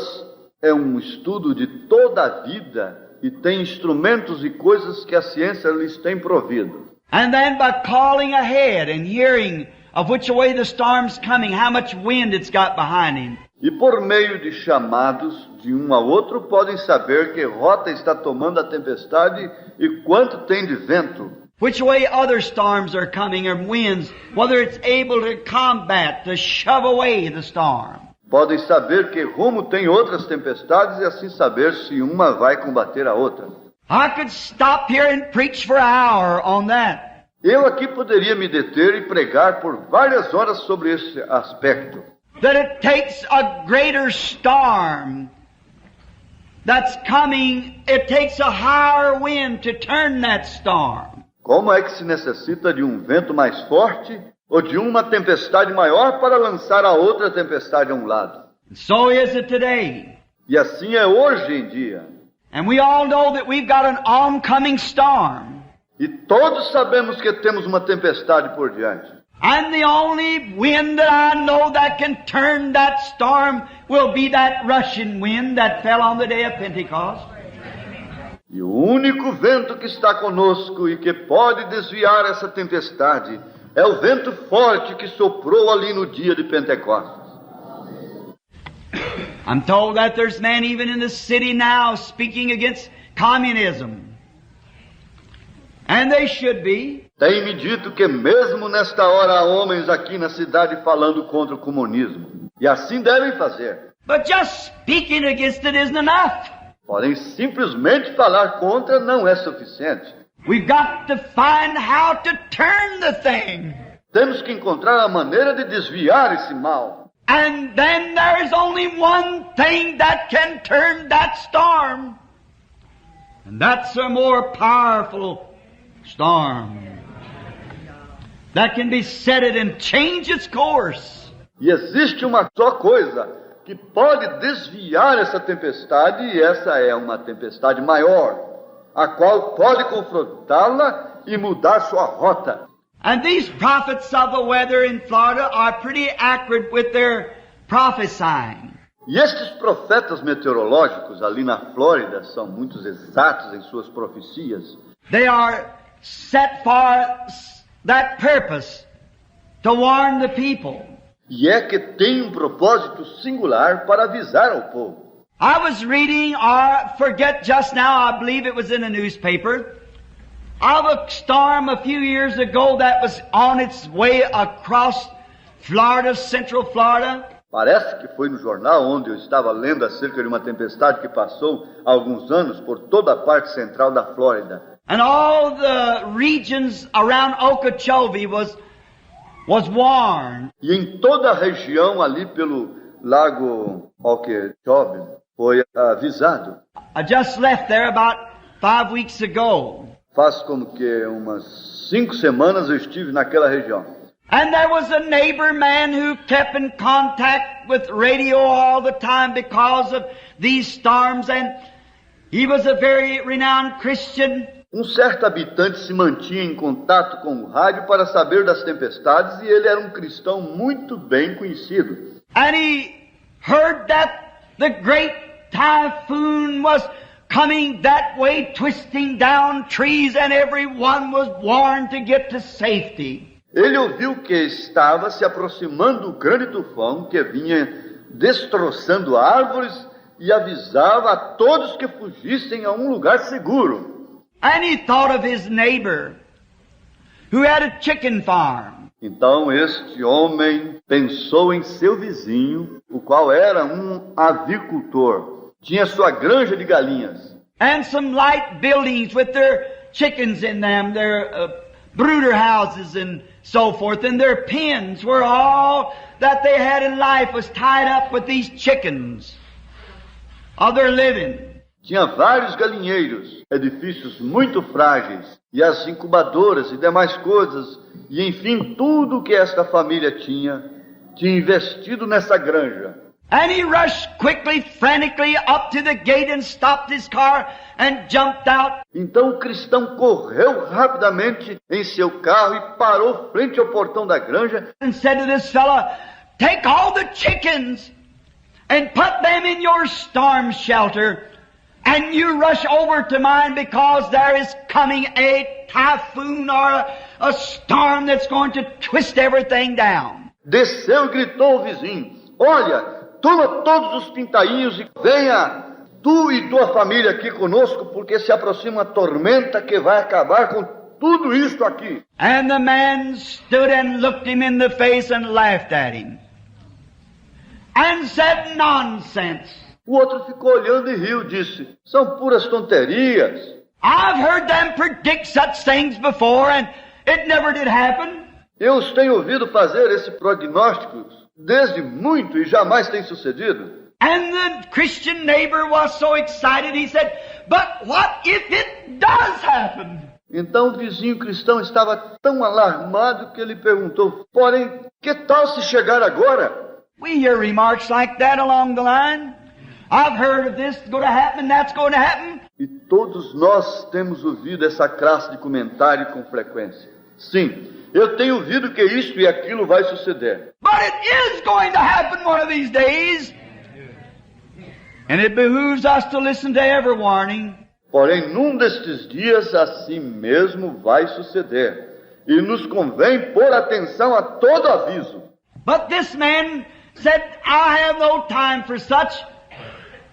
é um estudo de toda a vida e tem instrumentos e coisas que a ciência lhes tem provido. And then by calling ahead and hearing of which way the storm's coming, how much wind it's got behind him. E por meio de chamados de um ao outro podem saber que rota está tomando a tempestade e quanto tem de vento. Which way other storms are coming or winds, whether it's able to combat, to shove away the storm. Podem saber que rumo tem outras tempestades e assim saber se uma vai combater a outra. I could stop here and preach for an hour on that. Eu aqui poderia me deter e pregar por várias horas sobre esse aspecto. That it takes a greater storm that's coming, it takes a higher wind to turn that storm. Como é que se necessita de um vento mais forte ou de uma tempestade maior para lançar a outra tempestade a um lado? So is it today. E assim é hoje em dia. And we all know that we've got an oncoming storm. E todos sabemos que temos uma tempestade por diante. And the only wind that I know that can turn that storm will be that Russian wind that fell on the day of Pentecost. E o único vento que está conosco e que pode desviar essa tempestade é o vento forte que soprou ali no dia de Pentecostes. I'm told that there's men even in the city now speaking against communism. And they should be. Tem-me dito que mesmo nesta hora há homens aqui na cidade falando contra o comunismo. E assim devem fazer. But just speaking against it isn't enough. Porém, simplesmente falar contra não é suficiente. We've got to find how to turn the thing. Temos que encontrar a maneira de desviar esse mal. And then there is only one thing that can turn that storm. And that's a more powerful storm. That can be set it and change its course. E existe uma só coisa que pode desviar essa tempestade, e essa é uma tempestade maior, a qual pode confrontá-la e mudar sua rota. And these prophets of the weather in Florida are pretty accurate with their prophesying. E estes profetas meteorológicos ali na Flórida são muito exatos em suas profecias. They are set for that purpose, to warn the people. E é que tem um propósito singular para avisar ao povo. I was reading, or forget just now, I believe it was in a newspaper, of a storm a few years ago that was on its way across Florida, central Florida. Parece que foi no jornal onde eu estava lendo acerca de uma tempestade que passou há alguns anos por toda a parte central da Flórida. And all the regions around Okeechobee was warned. E em toda a região ali pelo lago Okeechobee foi avisado. I just left there about 5 weeks ago. Faz como que umas 5 semanas eu estive naquela região. And there was a neighbor man who kept in contact with radio all the time because of these storms, and he was a very renowned Christian. Um certo habitante se mantinha em contato com o rádio para saber das tempestades e ele era um cristão muito bem conhecido. And he heard that the great typhoon was coming that way, twisting down trees, and everyone was warned to get to safety. Ele ouviu que estava se aproximando o grande tufão que vinha destroçando árvores e avisava a todos que fugissem a um lugar seguro. And he thought of his neighbor who had a chicken farm. Então este homem pensou em seu vizinho, o qual era um avicultor. Tinha sua granja de galinhas. And some light buildings with their chickens in them, their brooder houses and so forth, and their pens where all that they had in life was tied up with these chickens of their living. Tinha vários galinheiros, edifícios muito frágeis, e as incubadoras e demais coisas, e enfim, tudo o que esta família tinha investido nessa granja. And he rushed quickly, frantically up to the gate and stopped his car and jumped out. Então o cristão correu rapidamente em seu carro e parou frente ao portão da granja And said to this fella, "Take all the chickens and put them in your storm shelter, and you rush over to mine because there is coming a typhoon or a storm that's going to twist everything down. Desceu e gritou o vizinho: olha, toma todos os pintainhos e venha tu e tua família aqui conosco, porque se aproxima uma tormenta que vai acabar com tudo isto aqui. And the man stood and looked him in the face and laughed at him and said, nonsense. O outro ficou olhando e riu, disse: são puras tonterias. I've heard them predict such things before and it never did happen. Eu os tenho ouvido fazer esse prognóstico desde muito e jamais tem sucedido. And the Christian neighbor was so excited, he said, but what if it does happen? Então o vizinho cristão estava tão alarmado que ele perguntou: porém, que tal se chegar agora? We hear remarks like that along the line. I've heard of this going to happen, that's going to happen. E todos nós temos ouvido essa classe de comentário com frequência. Sim, eu tenho ouvido que isto e aquilo vai suceder. But it is going to happen one of these days. And it behooves us to listen to every warning. Porém, num destes dias, assim mesmo vai suceder. E nos convém pôr atenção a todo aviso. But this man said, I have no time for such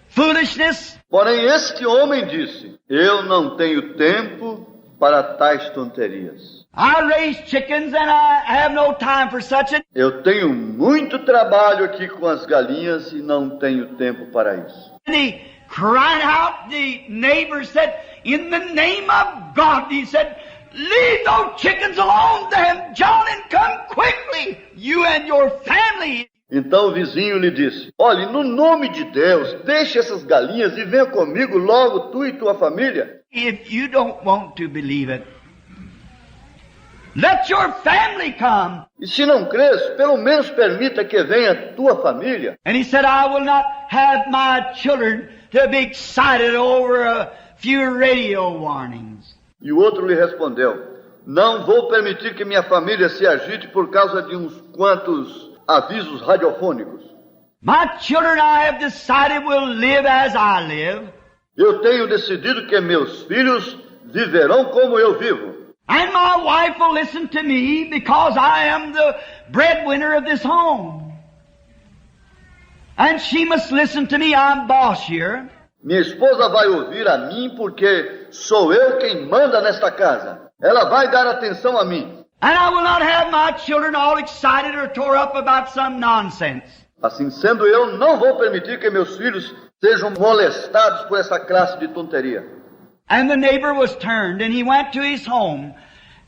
foolishness. Porém, este homem disse: eu não tenho tempo para tais tonterias. I raise chickens and I have no time for such. Eu tenho muito trabalho aqui com as galinhas e não tenho tempo para isso. And he cried out, the neighbor said, in the name of God, he said, leave those chickens alone then, John, and come quickly, you and your family. Então o vizinho lhe disse: olhe, no nome de Deus, deixe essas galinhas e venha comigo logo, tu e tua família. If you don't want to believe it, let your family come. E se não crês, pelo menos permita que venha tua família. And he said, I will not have my children to be excited over a few radio warnings. E o outro lhe respondeu: não vou permitir que minha família se agite por causa de uns quantos avisos radiofônicos. My children, I have decided, will live as I live. Eu tenho decidido que meus filhos viverão como eu vivo. And my wife will listen to me because I am the breadwinner of this home. And she must listen to me, I'm boss here. Minha esposa vai ouvir a mim porque sou eu quem manda nesta casa. Ela vai dar atenção a mim. And I will not have my children all excited or tore up about some nonsense. Assim sendo, eu não vou permitir que meus filhos sejam molestados por essa classe de tonteria. And the neighbor was turned and he went to his home,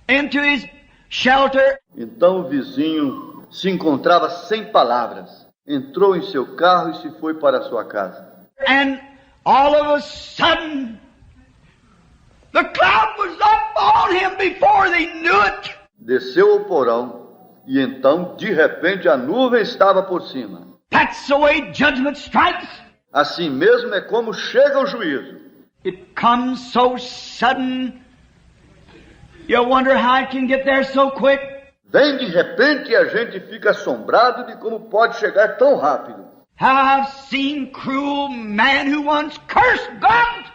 into his shelter. Então o vizinho se encontrava sem palavras. Entrou em seu carro e se foi para a sua casa. And all of a sudden, the cloud was up on him before they knew it. Desceu ao porão e então, de repente, a nuvem estava por cima. That's the way judgment strikes. Assim mesmo é como chega o juízo. It comes so sudden, you wonder how it can get there so quick. Vem de repente e a gente fica assombrado de como pode chegar tão rápido. I've seen cruel man who once cursed God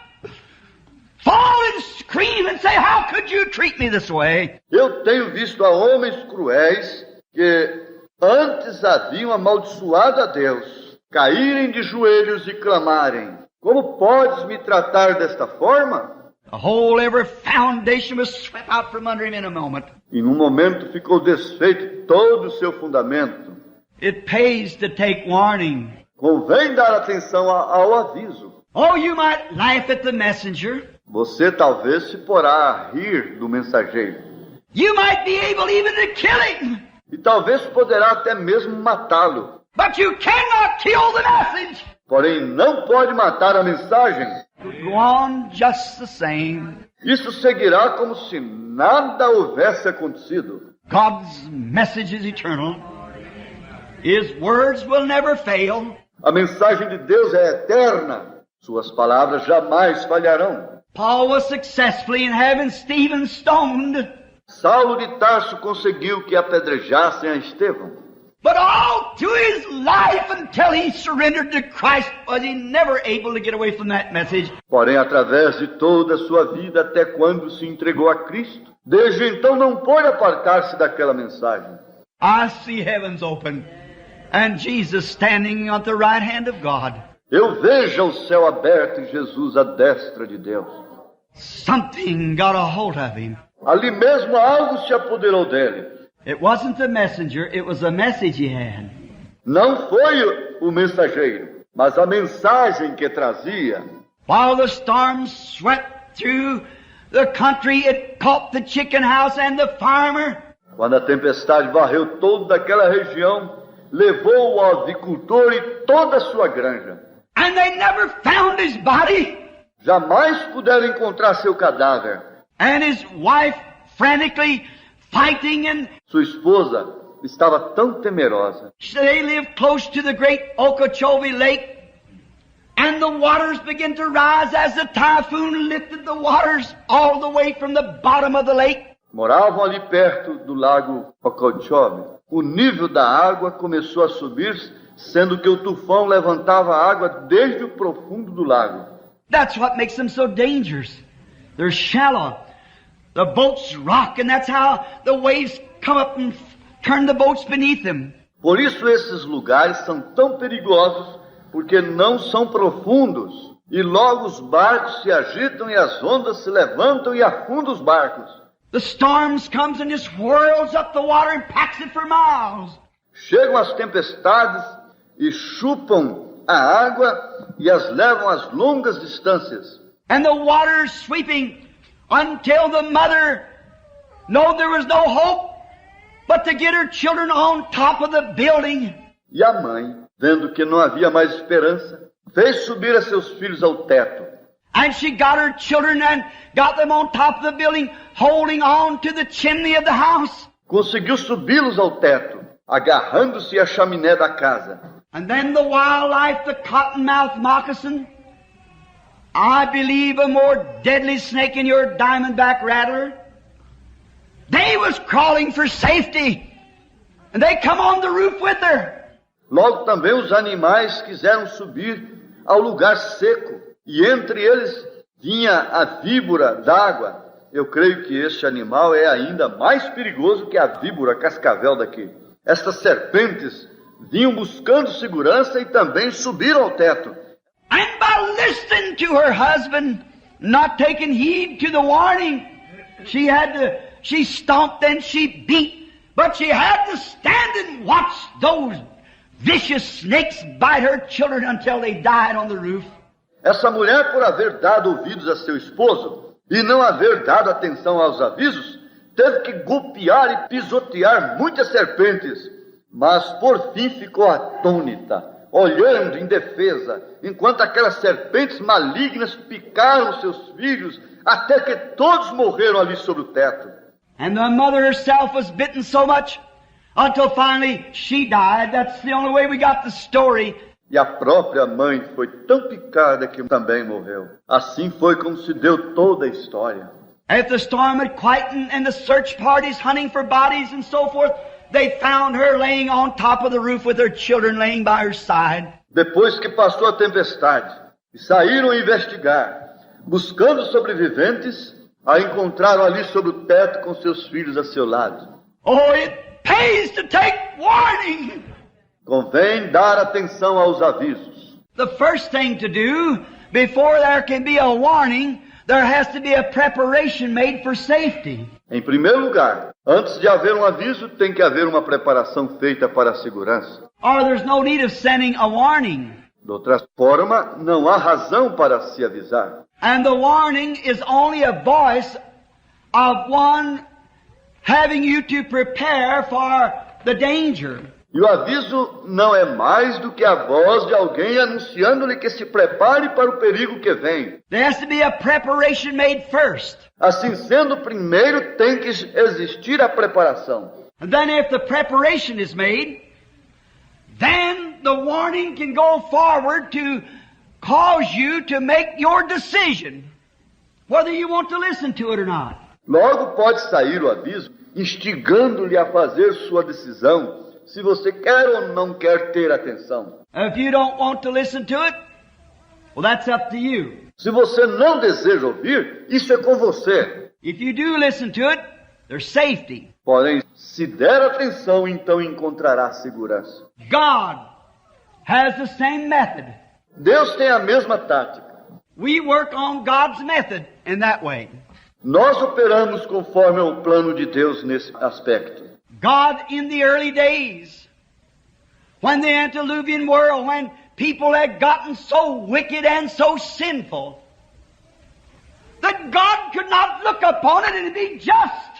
fall and scream and say, how could you treat me this way? Eu tenho visto a homens cruéis que antes haviam amaldiçoado a Deus, caírem de joelhos e clamarem: como podes me tratar desta forma? The whole every foundation was swept out from under him in a moment. Em um momento ficou desfeito todo o seu fundamento. It pays to take warning. Convém dar atenção ao aviso. Oh, you might laugh at the messenger. Você talvez se porá a rir do mensageiro. You might be able even to kill him. E talvez poderá até mesmo matá-lo. But you cannot kill the message. Porém, não pode matar a mensagem. It will go on just the same. Isso seguirá como se nada houvesse acontecido. God's message is eternal. His words will never fail. A mensagem de Deus é eterna. Suas palavras jamais falharão. Paul was successful in having Stephen stoned. Saulo de Tarso conseguiu que apedrejassem a Estevão. But all through his life until he surrendered to Christ was he never able to get away from that message. Porém, através de toda a sua vida, até quando se entregou a Cristo, desde então não pôde apartar-se daquela mensagem. I see heavens open and Jesus standing at the right hand of God. Eu vejo o céu aberto e Jesus à destra de Deus. Something got a hold of him. Ali mesmo algo se apoderou dele. It wasn't the messenger, it was a message he had. Não foi o mensageiro, mas a mensagem que trazia. While the storm swept through the country, it caught the chicken house and the farmer. Quando a tempestade varreu toda aquela região, levou o avicultor e toda a sua granja. And they never found his body. Jamais puderam encontrar seu cadáver. And his wife frantically fighting, and Sua esposa estava tão temerosa. they lived close to the great Okeechobee Lake. And the waters began to rise as the typhoon lifted the waters all the way from the bottom of the lake. Moravam ali perto do lago Okeechobee. O nível da água começou a subir, sendo que o tufão levantava a água desde o profundo do lago. That's what makes them so dangerous. They're shallow. The boats rock, and that's how the waves come up and turn the boats beneath them. Por isso esses lugares são tão perigosos, porque não são profundos. E logo os barcos se agitam e as ondas se levantam e afundam os barcos. The storms comes and just whirls up the water and packs it for miles. Chegam as tempestades e chupam a água e as levam às longas distâncias. And the water's sweeping until the mother knew there was no hope but to get her children on top of the building. E a mãe, vendo que não havia mais esperança, fez subir a seus filhos ao teto. And she got her children and got them on top of the building, holding on to the chimney of the house. Conseguiu subi-los ao teto, agarrando-se à chaminé da casa. And then the wildlife, the cottonmouth moccasin, I believe a more deadly snake than your diamondback rattler, they was crawling for safety. And they come on the roof with her. Logo também os animais quiseram subir ao lugar seco, e entre eles vinha a víbora d'água. Eu creio que este animal é ainda mais perigoso que a víbora cascavel daqui. Estas serpentes vinham buscando segurança e também subiram ao teto. And by listening to her husband, not taking heed to the warning, she stomped and she beat, but she had to stand and watch those vicious snakes bite her children until they died on the roof. Essa mulher, por haver dado ouvidos a seu esposo e não haver dado atenção aos avisos, teve que golpear e pisotear muitas serpentes, mas por fim ficou atônita, olhando indefesa, enquanto aquelas serpentes malignas picaram seus filhos, até que todos morreram ali sobre o teto. And the mother herself was bitten so much until finally she died. That's the only way we got the story. E a própria mãe foi tão picada que também morreu. Assim foi como se deu toda a história. After the storm had quietened and the search parties hunting for bodies and so forth, they found her laying on top of the roof with her children laying by her side. Depois que passou a tempestade e saíram investigar, buscando sobreviventes, a encontraram ali sobre o teto com seus filhos a seu lado. Oh, it pays to take warning. Convém dar atenção aos avisos. The first thing to do, before there can be a warning, there has to be a preparation made for safety. Em primeiro lugar, antes de haver um aviso, tem que haver uma preparação feita para a segurança. Or there's no need of sending a warning. De outra forma, não há razão para se avisar. And the warning is only a voice of one having you to prepare for the danger. E o aviso não é mais do que a voz de alguém anunciando-lhe que se prepare para o perigo que vem. There has to be a preparation made first. Assim sendo, primeiro tem que existir a preparação. And then if the preparation is made, then the warning can go forward to cause you to make your decision, whether you want to listen to it or not. Logo pode sair o aviso, instigando-lhe a fazer sua decisão, se você quer ou não quer ter atenção. If you don't want to listen to it, well, that's up to you. Se você não deseja ouvir, isso é com você. If you do listen to it, there's safety. Porém, se der atenção, então encontrará segurança. God has the same method. Deus tem a mesma tática. We work on God's method in that way. Nós operamos conforme o plano de Deus nesse aspecto. God in the early days, when the antediluvian world, when people had gotten so wicked and so sinful, that God could not look upon it and be just.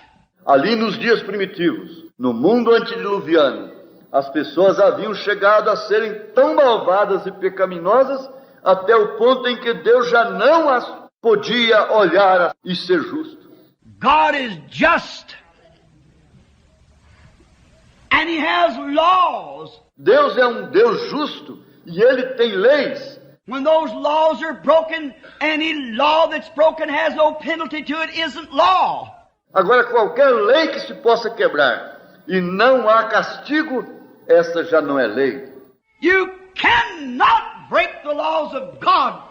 Ali nos dias primitivos, no mundo antediluviano, as pessoas haviam chegado a serem tão malvadas e pecaminosas até o ponto em que Deus já não as podia olhar e ser justo. God is just. And He has laws. Deus é um Deus justo e Ele tem leis. When those laws are broken, any law that's broken has no penalty to it isn't law. Agora, qualquer lei que se possa quebrar e não há castigo, essa já não é lei. You cannot break the laws of God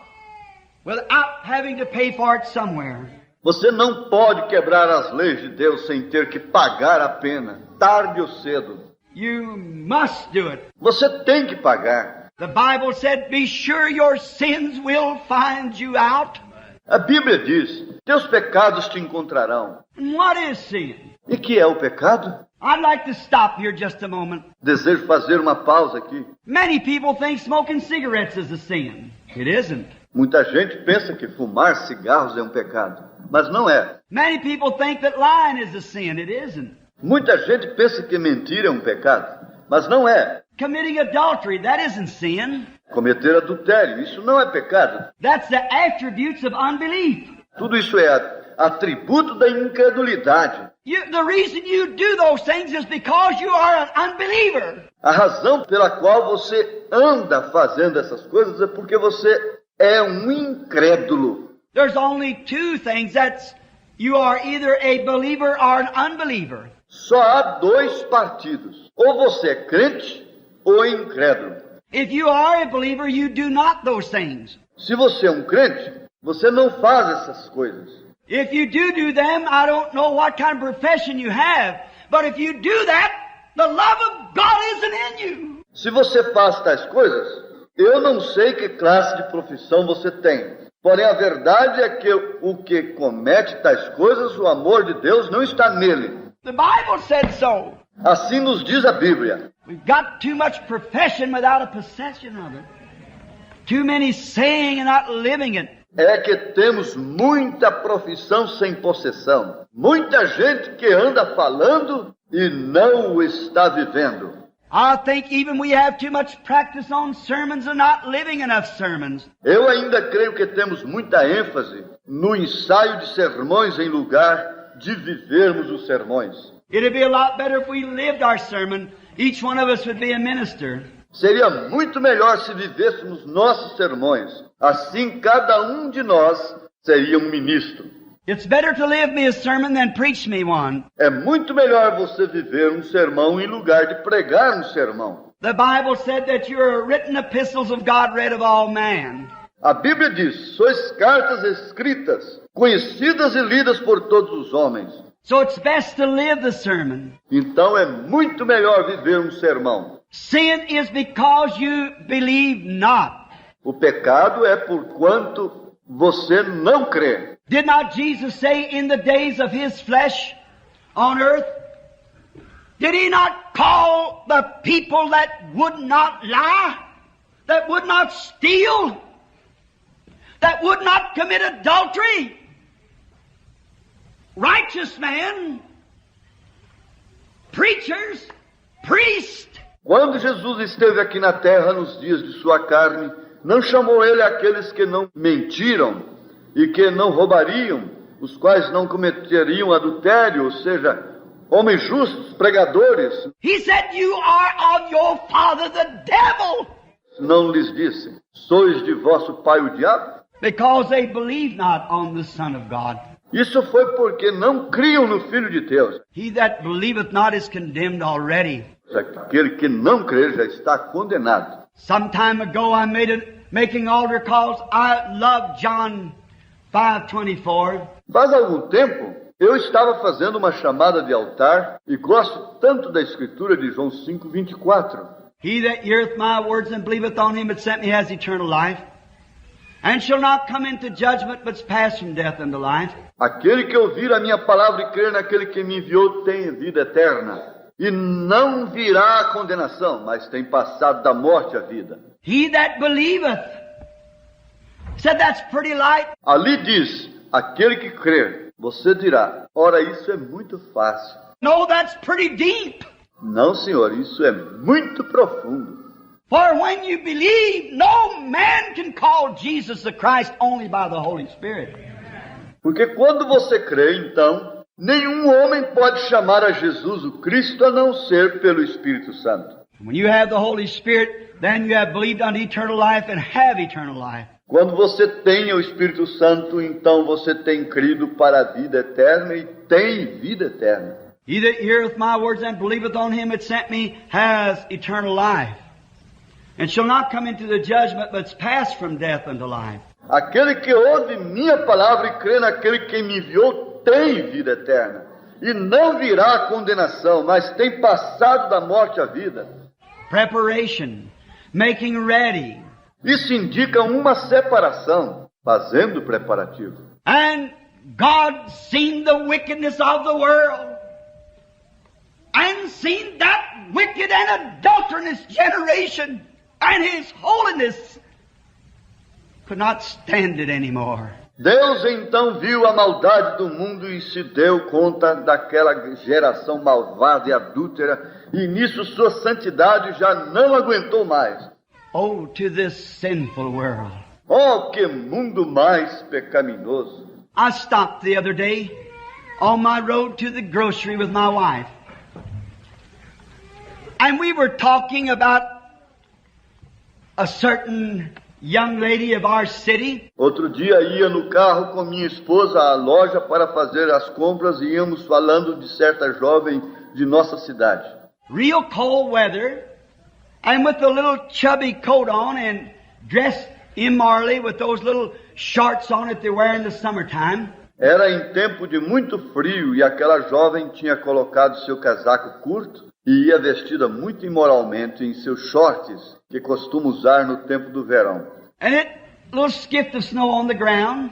without having to pay for it somewhere. Você não pode quebrar as leis de Deus sem ter que pagar a pena, tarde ou cedo. You must do it. Você tem que pagar. The Bible said, be sure your sins will find you out. A Bíblia diz, teus pecados te encontrarão. And what is sin? E que é o pecado? I'd like to stop here just a moment. Desejo fazer uma pausa aqui. Many people think smoking cigarettes is a sin. It isn't. Muita gente pensa que fumar cigarros é um pecado, mas não é. Many people think that lying is a sin. It isn't. Muita gente pensa que mentir é um pecado, mas não é. Committing adultery, that isn't sin. Cometer adultério, isso não é pecado. That's the attributes of unbelief. Tudo isso é atributo da incredulidade. The reason you do those things is because you are an unbeliever. A razão pela qual você anda fazendo essas coisas é porque você é um incrédulo. There's only two things. That's you are either a believer or an unbeliever. Só há dois partidos. Ou você é crente ou incrédulo. If you are a believer, you do not those things. Se você é um crente, você não faz essas coisas. If you do them, I don't know what kind of profession you have, but if you do that, the love of God isn't in you. Se você faz tais coisas, eu não sei que classe de profissão você tem. Porém, a verdade é que o que comete tais coisas, o amor de Deus não está nele. The Bible said so. Assim nos diz a Bíblia. We've got too much profession without a possession of it. Too many saying and not living it. É que temos muita profissão sem possessão. Muita gente que anda falando e não o está vivendo. I think even we have too much practice on sermons and not living enough sermons. Eu ainda creio que temos muita ênfase no ensaio de sermões em lugar de vivermos os sermões. It'd be a lot better if we lived our sermon. Each one of us would be a minister. Seria muito melhor se vivêssemos nossos sermões. Assim, cada um de nós seria um ministro. It's better to live me a sermon than preach me one. É muito melhor você viver um sermão em lugar de pregar um sermão. The Bible said that you are written epistles of God read of all man. A Bíblia diz, sois cartas escritas, conhecidas e lidas por todos os homens. So it's best to live the sermon. Então é muito melhor viver um sermão. Sin is because you believe not. O pecado é por quanto você não crê. Did not Jesus say in the days of His flesh on earth, did He not call the people that would not lie, that would not steal, that would not commit adultery, righteous men, preachers, priests? Quando Jesus esteve aqui na terra nos dias de sua carne, não chamou ele aqueles que não mentiram e que não roubariam, os quais não cometeriam adultério, ou seja, homens justos, pregadores. He said, you are of your father the devil. Não lhes disse, sois de vosso pai o diabo? Because they believe not on the Son of God. Isso foi porque não criam no Filho de Deus. He that believeth not is condemned already. Aquele que não crer já está condenado. Some time ago I making altar calls. I love John 5:24. Faz algum tempo, eu estava fazendo uma chamada de altar e gosto tanto da escritura de João 5:24. He that heareth my words and believeth on him that sent me has eternal life, and shall not come into judgment, but is passed from death unto life. Aquele que ouvir a minha palavra e crer naquele que me enviou tem vida eterna, e não virá a condenação, mas tem passado da morte à vida. He that believeth. Said that's pretty light. Ali diz, aquele que crer. Você dirá, ora, isso é muito fácil. No, that's pretty deep. Não, senhor, isso é muito profundo. For when you believe, no man can call Jesus the Christ only by the Holy Spirit. Porque quando você crê, então, nenhum homem pode chamar a Jesus o Cristo a não ser pelo Espírito Santo. When you have the Holy Spirit, then you have believed unto eternal life and have eternal life. Quando você tem o Espírito Santo, então você tem crido para a vida eterna e tem vida eterna. He that heareth my words and believeth on him that sent me has eternal life, and shall not come into the judgment, but is passed from death unto life. Aquele que ouve minha palavra e crê naquele que me enviou tem vida eterna, e não virá a condenação, mas tem passado da morte à vida. Preparation, making ready. Isso indica uma separação, fazendo preparativo. And God seen the wickedness of the world, and seen that wicked and adulterous generation, and His holiness could not stand it anymore. Deus então viu a maldade do mundo e se deu conta daquela geração malvada e adúltera, e nisso sua santidade já não aguentou mais. Oh, to this sinful world. Oh, que mundo mais pecaminoso! I stopped the other day on my road to the grocery with my wife. And we were talking about a certain young lady of our city. Outro dia ia no carro com minha esposa à loja para fazer as compras e íamos falando de certa jovem de nossa cidade. Real cold weather, and with a little chubby coat on and dressed immorally with those little shorts on that they wear in the summertime. Era em tempo de muito frio e aquela jovem tinha colocado seu casaco curto e ia vestida muito imoralmente em seus shorts que costuma usar no tempo do verão. And it little skift of snow on the ground.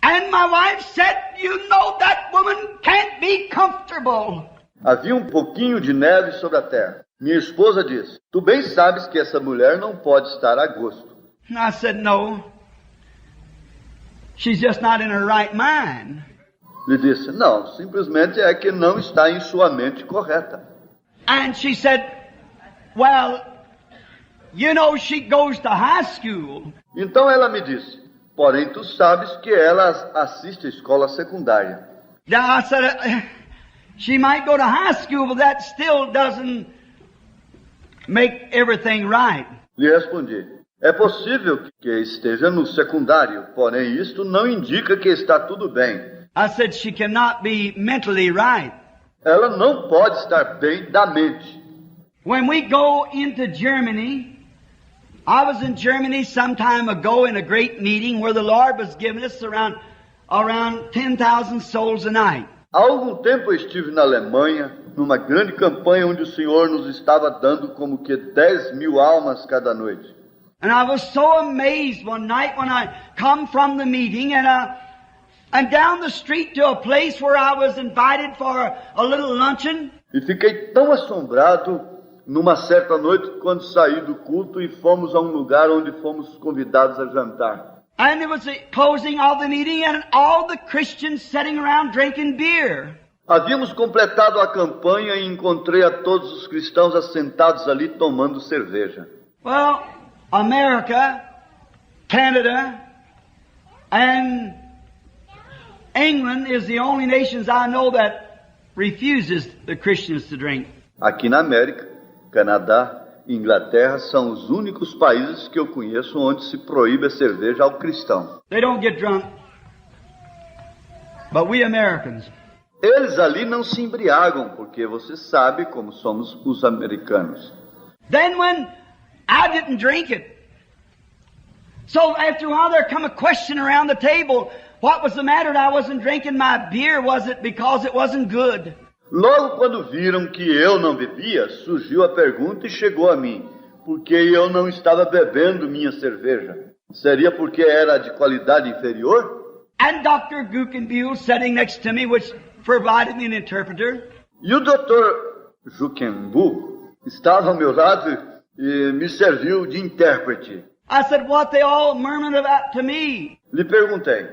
And my wife said, "You know that woman can't be comfortable." Havia um pouquinho de neve sobre a terra. Minha esposa disse, tu bem sabes que essa mulher não pode estar a gosto. And I said, "No. She's just not in her right mind." Lhe disse, não, simplesmente é que não está em sua mente correta. And she said, "Well, you know she goes to high school." Então ela me disse, porém tu sabes que ela assiste à escola secundária. Now I said, she might go to high school, but that still doesn't make everything right. Lhe respondi, é possível que esteja no secundário, porém isto não indica que está tudo bem. I said, she cannot be mentally right. Ela não pode estar bem da mente. When we go into Germany, I was in Germany some time ago in a great meeting where the Lord was giving us around 10,000 souls a night. Há algum tempo eu estive na Alemanha, numa grande campanha onde o Senhor nos estava dando como que 10.000 almas cada noite. And I was so amazed one night when I come from the meeting and down the street to a place where I was invited for a little luncheon. E fiquei tão assombrado numa certa noite quando saí do culto e fomos a um lugar onde fomos convidados a jantar. And it was the closing of the meeting and all the Christians sitting around drinking beer. Havíamos completado a campanha e encontrei a todos os cristãos assentados ali tomando cerveja. Well, America, Canada, and England is the only nations I know that refuses the Christians to drink. Aqui na América, Canadá e Inglaterra são os únicos países que eu conheço onde se proíbe a cerveja ao cristão. They don't get drunk. But we Americans, Eles ali não se embriagam, porque você sabe como somos os americanos. Then when I didn't drink it, so after a while there come a question around the table, what was the matter that I wasn't drinking my beer? Was it because it wasn't good? Logo quando viram que eu não bebia, surgiu a pergunta e chegou a mim, porque eu não estava bebendo minha cerveja. Seria porque era de qualidade inferior? And Dr. Gukenbuhl sitting next to me, which provided me an interpreter. E o Dr. Jukenbu estava ao meu lado e me serviu de intérprete. I said, what they all murmuring about to me? Lhe perguntei,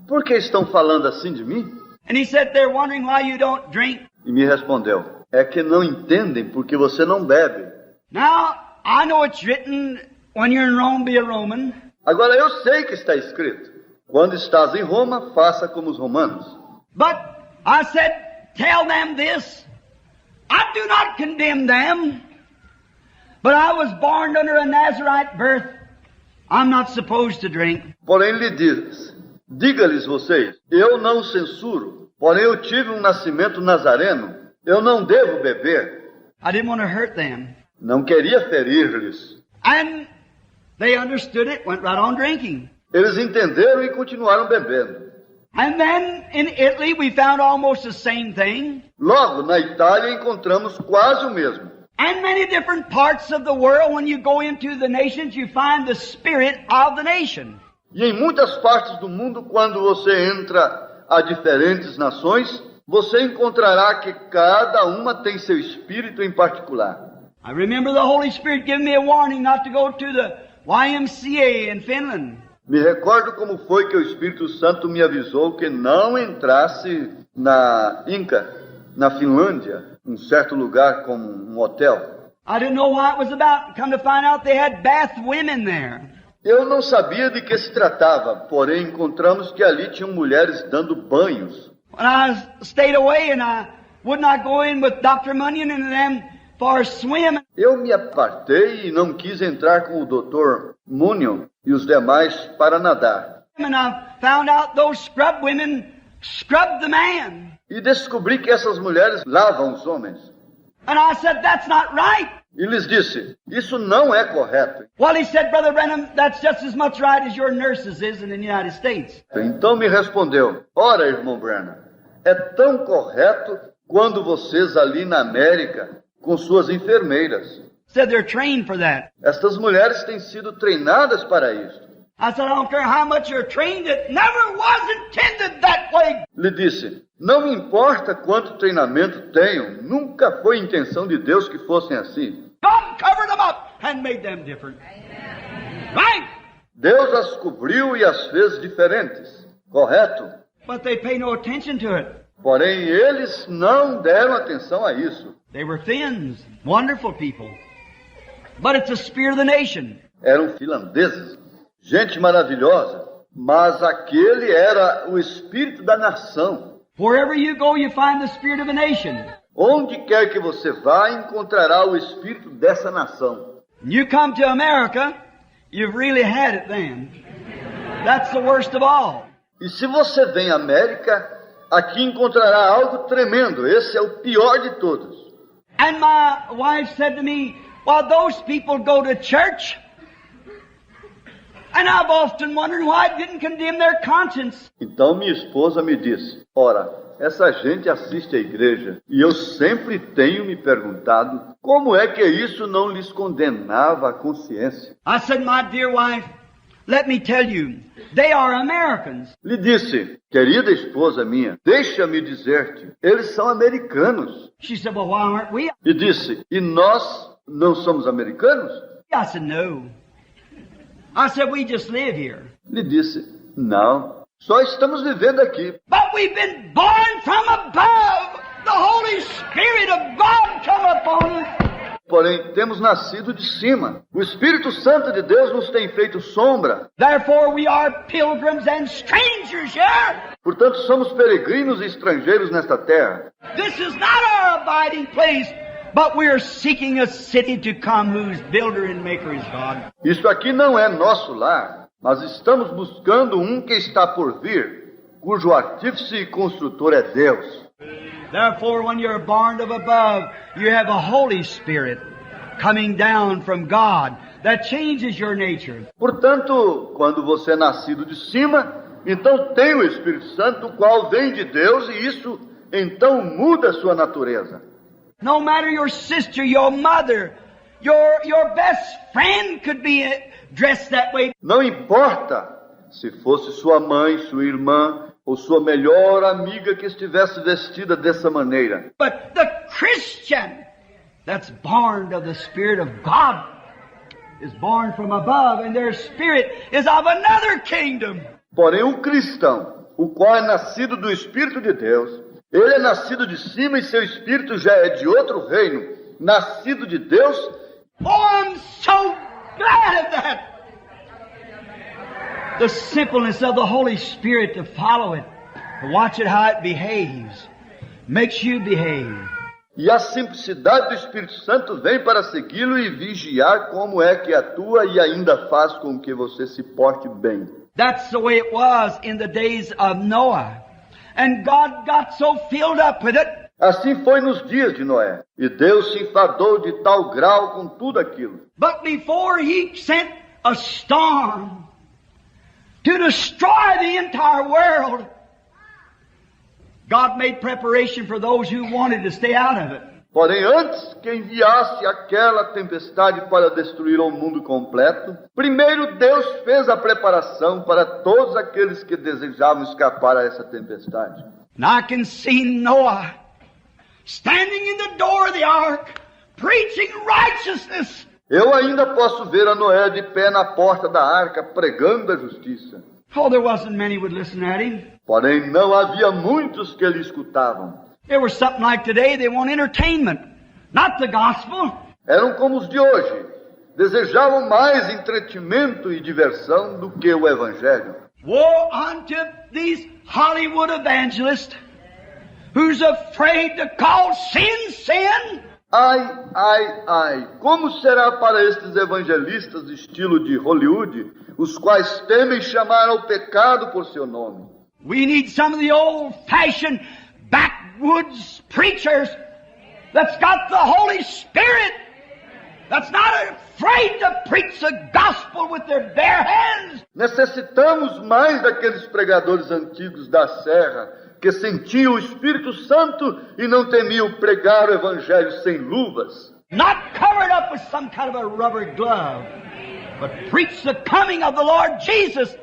por que estão falando assim de mim? And he said, they're wondering why you don't drink. E me respondeu, é que não entendem porque você não bebe. Now, I know it's written, when you're in Rome, be a Roman. Agora eu sei que está escrito, quando estás em Roma, faça como os romanos. But I said, tell them this. I do not condemn them. But I was born under a Nazarite birth. I'm not supposed to drink. Porém lhe diz, diga-lhes vocês, eu não censuro, porém eu tive um nascimento nazareno, eu não devo beber. I didn't want to hurt them. Não queria ferir-lhes. And they understood it, went right on drinking. Eles entenderam e continuaram bebendo. And then in Italy we found almost the same thing. Logo, na Itália, encontramos quase o mesmo. And many different parts of the world, when you go into the nations, you find the spirit of the nation. E em muitas partes do mundo, quando você entra a diferentes nações, você encontrará que cada uma tem seu espírito em particular. I remember the Holy Spirit giving me a warning not to go to the YMCA in Finland. Me recordo como foi que o Espírito Santo me avisou que não entrasse na Inca, na Finlândia, um certo lugar como um hotel. I didn't know what it was about. Come to find out they had bath women there. Eu não sabia de que se tratava, porém encontramos que ali tinham mulheres dando banhos. When I stayed away and I would not go in with Dr. Munyon and them for a swim. Eu me apartei e não quis entrar com o Dr. Munyon e os demais para nadar. And I found out those scrub women scrubbed the man. E descobri que essas mulheres lavam os homens. And I said, that's not right. E lhes disse, isso não é correto. Well, he said, Brother Brenham, that's just as much right as your nurses is in the United States. Então me respondeu, ora, irmão Branham, é tão correto quando vocês ali na América, com suas enfermeiras. Said they're trained for that. Estas mulheres têm sido treinadas para isso. I said, I don't care how much you're trained, it never was intended that way. Lhe disse, não me importa quanto treinamento tenham, nunca foi intenção de Deus que fossem assim. God covered them up and made them different. Right? Deus as cobriu e as fez diferentes, correto? But they pay no attention to it. Porém, eles não deram atenção a isso. They were Finns, wonderful people. But it's the spirit of the nation. Eram finlandeses, gente maravilhosa, mas aquele era o espírito da nação. Wherever you go, you find the spirit of a nation. Onde quer que você vá, encontrará o espírito dessa nação. You come to America, you've really had it then. That's the worst of all. E se você vem à América, aqui encontrará algo tremendo. Esse é o pior de todos. And my wife said to me, well, those people go to church. And I've often wondered why I didn't condemn their conscience. Então minha esposa me disse, ora, essa gente assiste à igreja. E eu sempre tenho me perguntado, como é que isso não lhes condenava a consciência? I said, my dear wife, let me tell you, they are Americans. Lhe disse, querida esposa minha, deixa-me dizer-te, eles são americanos. She said, well, why aren't we? E disse, e nós não somos americanos? I said, no. I said, we just live here. Lhe disse, não, só estamos vivendo aqui. But we've been born from above. The Holy Spirit of God come upon us. Porém, temos nascido de cima. O Espírito Santo de Deus nos tem feito sombra. Therefore we are pilgrims and strangers here. Portanto, somos peregrinos e estrangeiros nesta terra. This is not our abiding place, but we are seeking a city to come whose builder and maker is God. Isso aqui não é nosso lar, mas estamos buscando um que está por vir, cujo artífice e construtor é Deus. Therefore, when you're born of above, you have a Holy Spirit coming down from God that changes your nature. Portanto, quando você é nascido de cima, então tem o Espírito Santo, o qual vem de Deus, e isso então muda a sua natureza. No matter your sister, your mother, your best friend could be dressed that way. Não importa se fosse sua mãe, sua irmã, ou sua melhor amiga que estivesse vestida dessa maneira. But the Christian that's born of the Spirit of God is born from above, and their spirit is of another kingdom. Porém, um cristão, o qual é nascido do Espírito de Deus, ele é nascido de cima e seu espírito já é de outro reino, nascido de Deus. Oh, I'm so glad of that. The simpleness of the Holy Spirit to follow it, to watch it how it behaves, makes you behave. E a simplicidade do Espírito Santo vem para segui-lo e vigiar como é que atua e ainda faz com que você se porte bem. That's the way it was in the days of Noah. And God got so filled up with it. Assim foi nos dias de Noé. E Deus se enfadou de tal grau com tudo aquilo. But before He sent a storm to destroy the entire world, God made preparation for those who wanted to stay out of it. Porém, antes que enviasse aquela tempestade para destruir o mundo completo, primeiro Deus fez a preparação para todos aqueles que desejavam escapar a essa tempestade. And I can see Noah standing in the door of the ark, preaching righteousness. Eu ainda posso ver a Noé de pé na porta da arca, pregando a justiça. Oh, there wasn't many would listen at him. Porém, não havia muitos que lhe escutavam. There was something like today, they want entertainment, not the gospel. Eram como os de hoje. Desejavam mais entretenimento e diversão do que o Evangelho. Woe unto these Hollywood evangelists who's afraid to call sin, sin. Ai, ai, ai, como será para estes evangelistas estilo de Hollywood, os quais temem chamar ao pecado por seu nome? We need some of the old-fashioned backwoods preachers that's got the Holy Spirit, that's not afraid to preach the gospel with their bare hands. Necessitamos mais daqueles pregadores antigos da serra, que sentiam o Espírito Santo e não temiam pregar o Evangelho sem luvas. Not covered up with some kind of a rubber glove, but preach the coming of the Lord Jesus,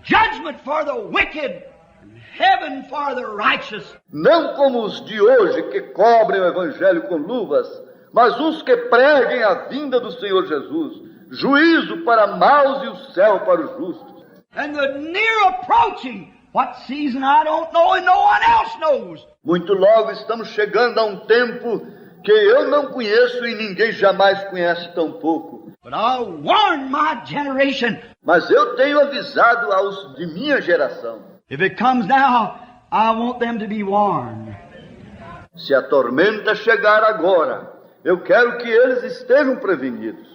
judgment for the wicked, and heaven for the righteous. Não como os de hoje que cobrem o Evangelho com luvas, mas uns que preguem a vinda do Senhor Jesus, juízo para maus e o céu para os justos. And the near approaching, what season I don't know and no one else knows. Muito logo estamos chegando a um tempo que eu não conheço e ninguém jamais conhece tão pouco. But I'll warn my generation. Mas eu tenho avisado aos de minha geração. If it comes now, I want them to be warned. Se a tormenta chegar agora, eu quero que eles estejam prevenidos.